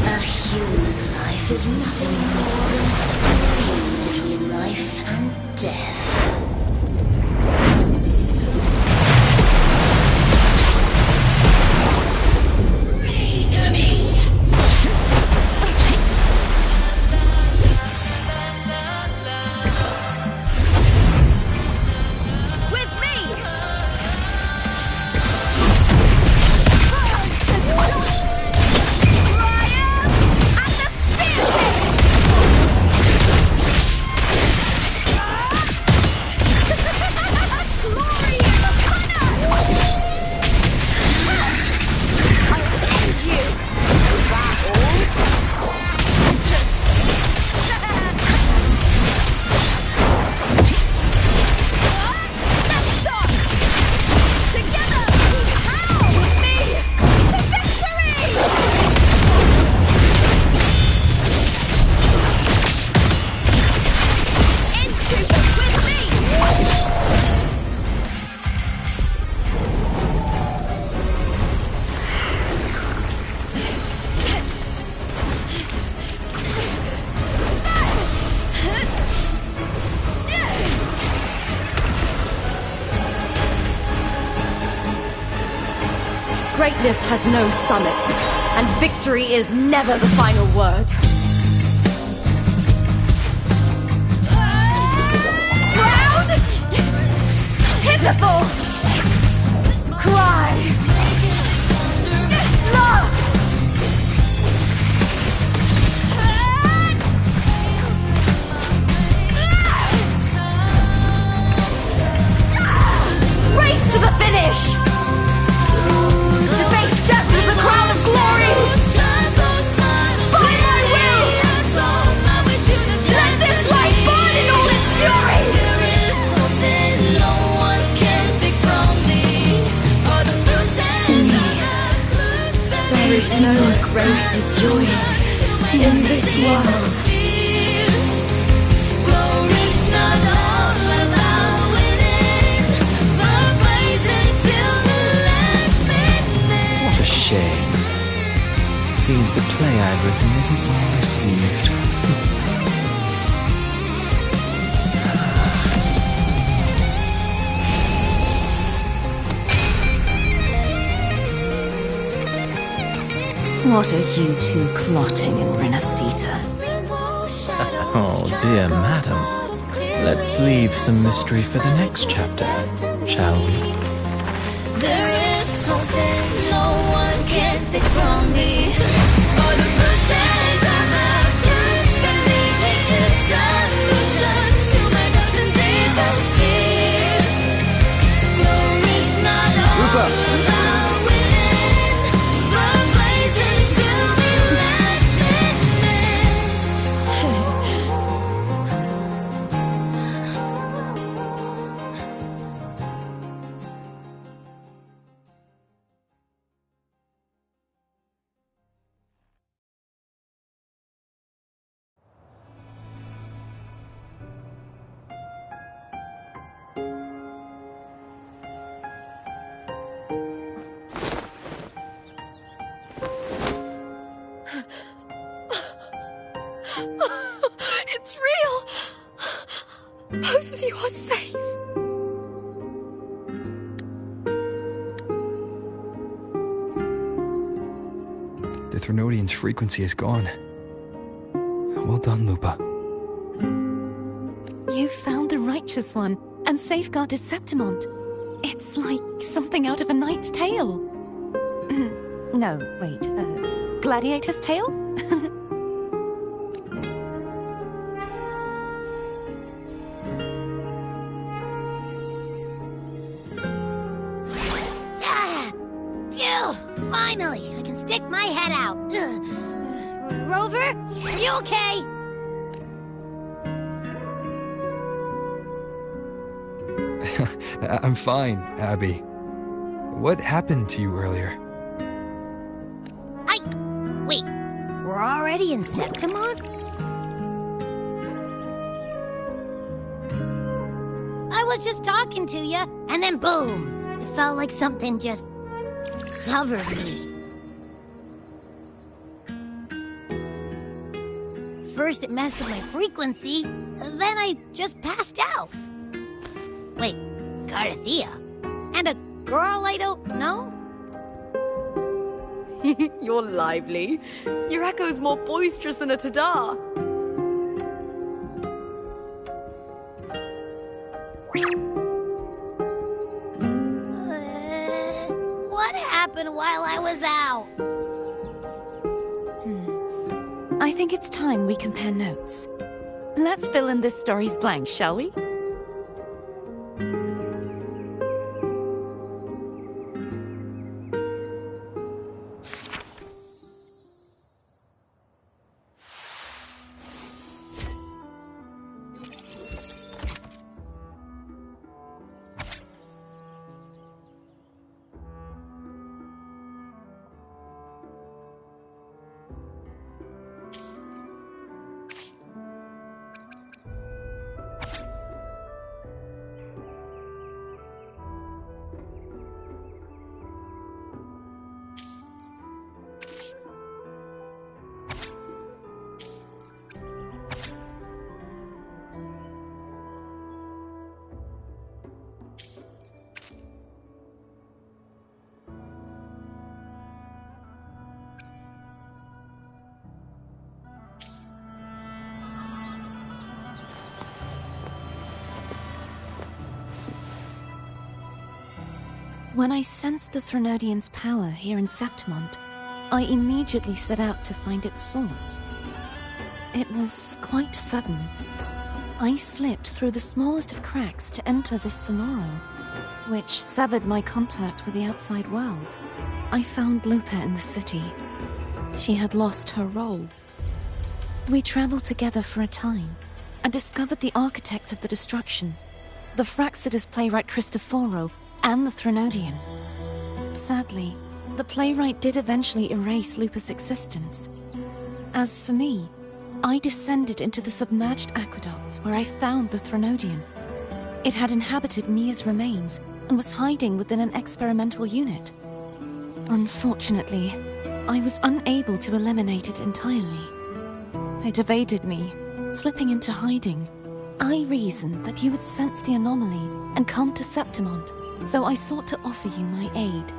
A human life is nothing more than space between life and death. To me! Greatness has no summit, and victory is never the final word. Proud! Pitiful! Cry! Love! Race to the finish! To face death with the crown of glory! By my will! Let this light burn in all its fury! There is something no one can take from me. To me, there is no greater joy in this world. Shame. Seems the play I've written isn't well received. What are you two plotting in Rinascita? Oh, dear madam. Let's leave some mystery for the next chapter, shall we? There is something no one can take from me. All the bruises I have just believe it's a solution to my doubts and deepest fears. Glory's not all about winning, but blazing till the last It's real! Both of you are safe. The Threnodian's frequency is gone. Well done, Lupa. You found the righteous one and safeguarded Septimont. It's like something out of a knight's tale. No, wait, gladiator's tale? Finally, I can stick my head out. Rover, are you okay? I'm fine, Abby. What happened to you earlier? Wait, we're already in Septimont? I was just talking to you, and then boom! It felt like something just covered me. first it messed with my frequency, then I just passed out. Wait, Carthea? And a girl I don't know? You're lively. Your echo's more boisterous than a tada. What happened while I was out? I think it's time we compare notes. Let's fill in this story's blanks, shall we? When I sensed the Threnodian's power here in Septimont, I immediately set out to find its source. It was quite sudden. I slipped through the smallest of cracks to enter this Sonoro, which severed my contact with the outside world. I found Lupa in the city. She had lost her role. We traveled together for a time, and discovered the architects of the destruction, the Fraxidus playwright Cristoforo, and the Threnodian. Sadly, the playwright did eventually erase Lupa's existence. As for me, I descended into the submerged aqueducts where I found the Threnodian. It had inhabited Mia's remains and was hiding within an experimental unit. Unfortunately, I was unable to eliminate it entirely. It evaded me, slipping into hiding. I reasoned that you would sense the anomaly and come to Septimont, so I sought to offer you my aid.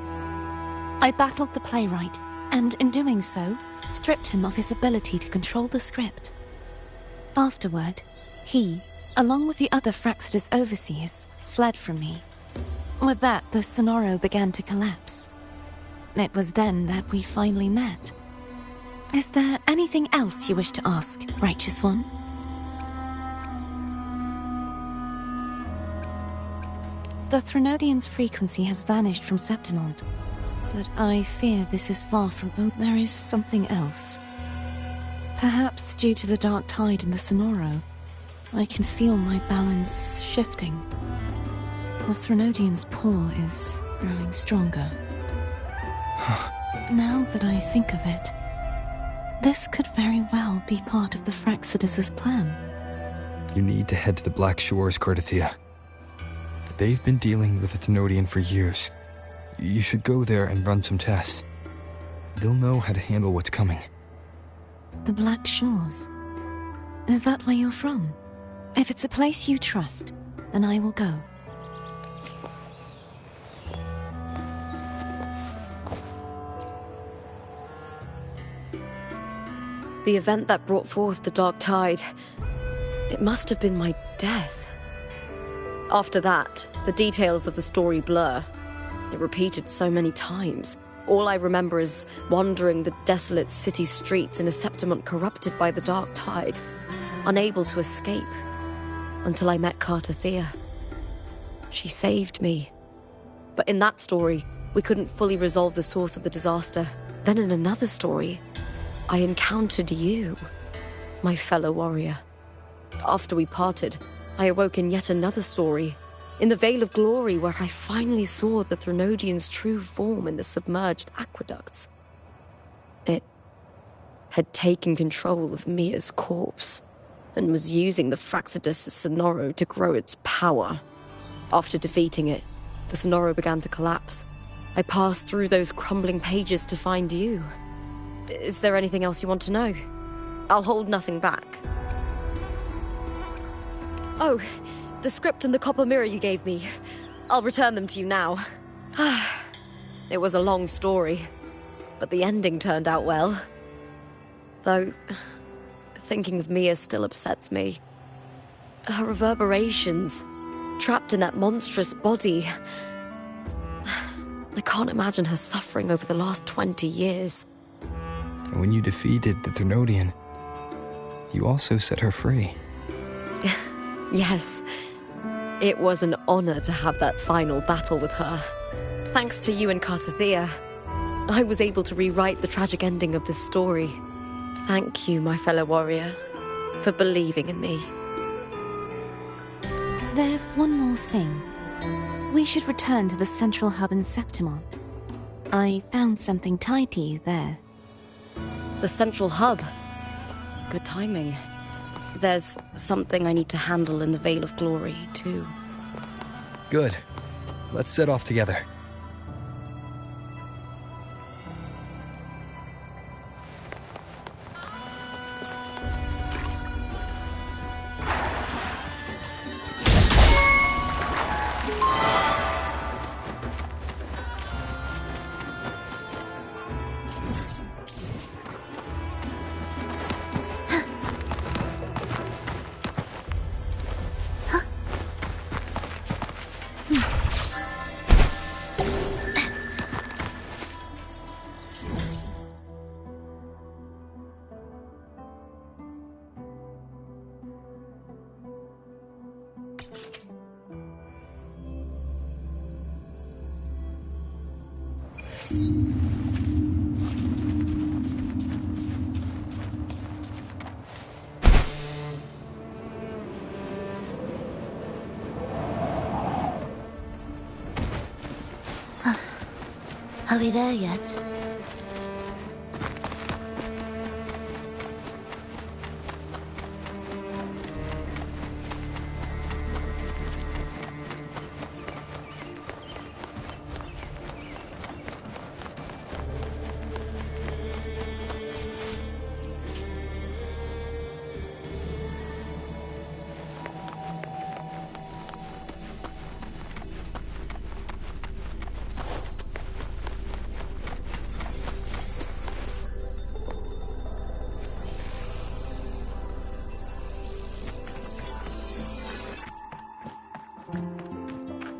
I battled the playwright, and in doing so, stripped him of his ability to control the script. Afterward, he, along with the other Fraxidus overseers, fled from me. With that, the Sonoro began to collapse. It was then that we finally met. Is there anything else you wish to ask, Righteous One? The Threnodian's frequency has vanished from Septimont, but I fear this is far from over. There is something else. Perhaps due to the dark tide in the Sonoro, I can feel my balance shifting. The Threnodian's paw is growing stronger. Now that I think of it, this could very well be part of the Fraxidus' plan. You need to head to the Black Shores, Cardathea. They've been dealing with the Thenodian for years. You should go there and run some tests. They'll know how to handle what's coming. The Black Shores? Is that where you're from? If it's a place you trust, then I will go. The event that brought forth the dark tide, it must have been my death. After that, the details of the story blur. It repeated so many times. All I remember is wandering the desolate city streets in a Septimont corrupted by the dark tide, unable to escape, until I met Cardathea. She saved me. But in that story, we couldn't fully resolve the source of the disaster. Then in another story, I encountered you, my fellow warrior. After we parted, I awoke in yet another story, in the Vale of Glory, where I finally saw the Threnodian's true form in the submerged aqueducts. It had taken control of Mia's corpse, and was using the Fraxidus' Sonoro to grow its power. After defeating it, the Sonoro began to collapse. I passed through those crumbling pages to find you. Is there anything else you want to know? I'll hold nothing back. Oh, the script and the copper mirror you gave me. I'll return them to you now. It was a long story, but the ending turned out well. Though, thinking of Mia still upsets me. Her reverberations, trapped in that monstrous body. I can't imagine her suffering over the last 20 years. When you defeated the Threnodian, you also set her free. Yes. It was an honor to have that final battle with her. Thanks to you and Cartathea, I was able to rewrite the tragic ending of this story. Thank you, my fellow warrior, for believing in me. There's one more thing. We should return to the central hub in Septimon. I found something tied to you there. The central hub? Good timing. There's something I need to handle in the Veil of Glory, too. Good. Let's set off together. Are we there yet?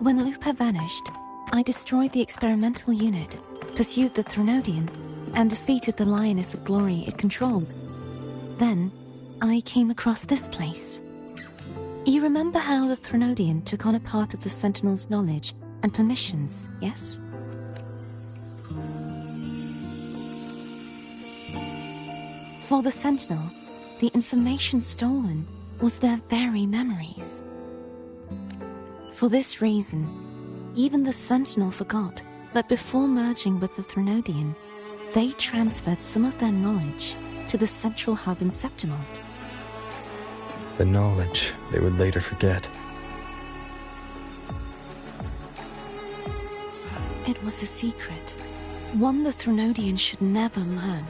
When Lupa vanished, I destroyed the experimental unit, pursued the Threnodian, and defeated the Lioness of Glory it controlled. Then, I came across this place. You remember how the Threnodian took on a part of the Sentinel's knowledge and permissions, yes? For the Sentinel, the information stolen was their very memories. For this reason, even the Sentinel forgot that before merging with the Threnodian, they transferred some of their knowledge to the central hub in Septimont. The knowledge they would later forget. It was a secret, one the Threnodian should never learn.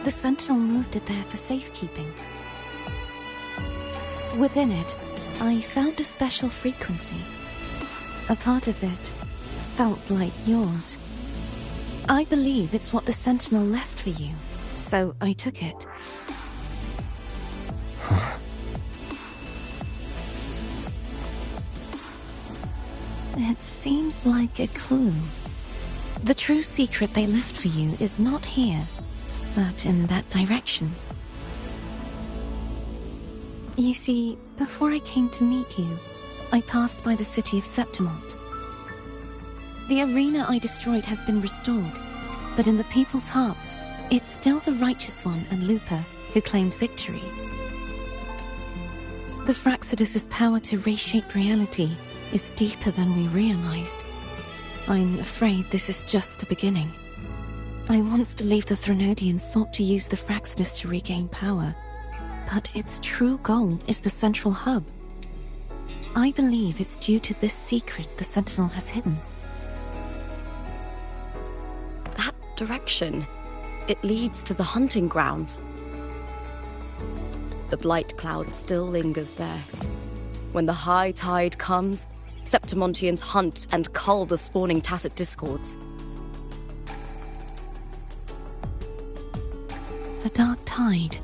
The Sentinel moved it there for safekeeping. Within it, I found a special frequency. A part of it felt like yours. I believe it's what the Sentinel left for you, so I took it. Huh. It seems like a clue. The true secret they left for you is not here, but in that direction. You see, before I came to meet you, I passed by the city of Septimont. The arena I destroyed has been restored, but in the people's hearts, it's still the Righteous One and Lupa who claimed victory. The Fraxidus' power to reshape reality is deeper than we realized. I'm afraid this is just the beginning. I once believed the Threnodians sought to use the Fraxidus to regain power, but its true goal is the central hub. I believe it's due to this secret the Sentinel has hidden. That direction, it leads to the hunting grounds. the blight cloud still lingers there. When the high tide comes, Septimontians hunt and cull the spawning tacit discords. The dark tide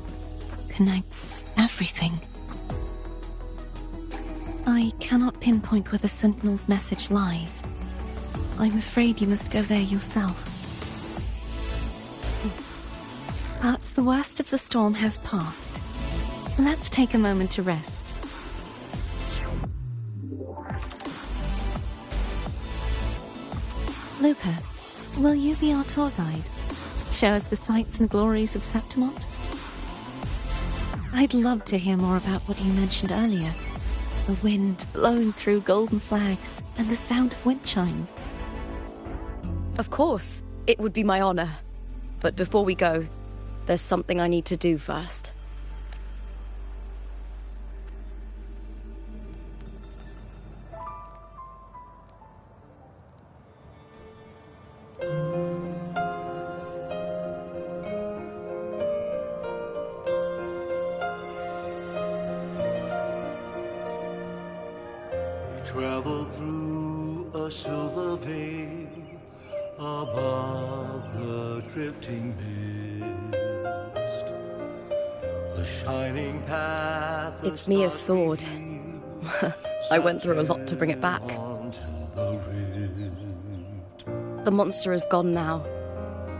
connects everything. I cannot pinpoint where the Sentinel's message lies. I'm afraid you must go there yourself. But the worst of the storm has passed. Let's take a moment to rest. Luca, will you be our tour guide? Show us the sights and glories of Septimont? I'd love to hear more about what you mentioned earlier. The wind blowing through golden flags and the sound of wind chimes. Of course, it would be my honor. But before we go, there's something I need to do first. Travel through a silver veil above the drifting mist. A shining path. It's Mia's sword. I went through a lot to bring it back. The monster is gone now.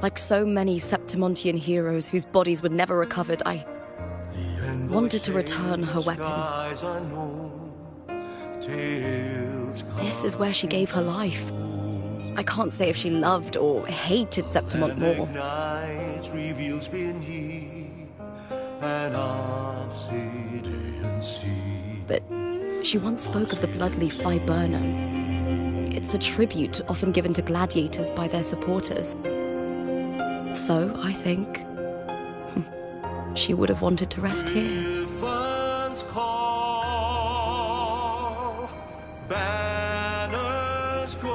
Like so many Septimontian heroes whose bodies were never recovered, I wanted to return her weapon. This is where she gave her life. I can't say if she loved or hated Septimont more. But she once spoke of the bloodleaf viburnum. It's a tribute often given to gladiators by their supporters. So, I think, she would have wanted to rest here. Banners go,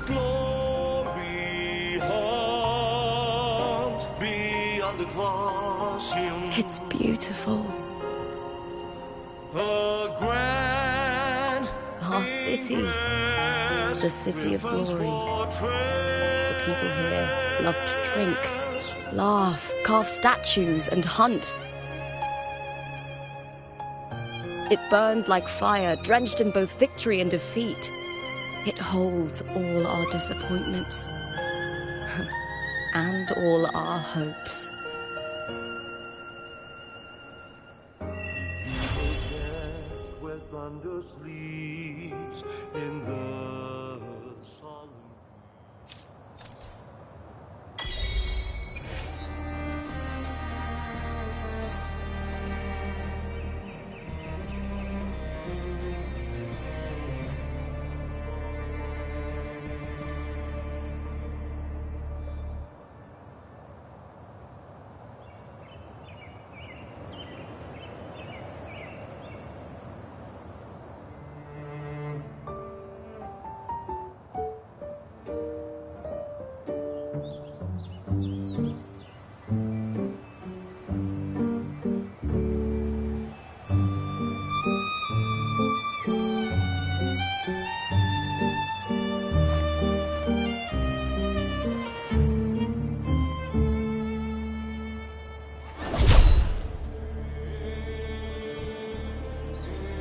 glory haunts beyond the Colosseum. It's beautiful. Our city, the city of glory. The people here love to drink, laugh, carve statues, and hunt. It burns like fire, drenched in both victory and defeat. It holds all our disappointments and all our hopes. Where thunder sleeps in the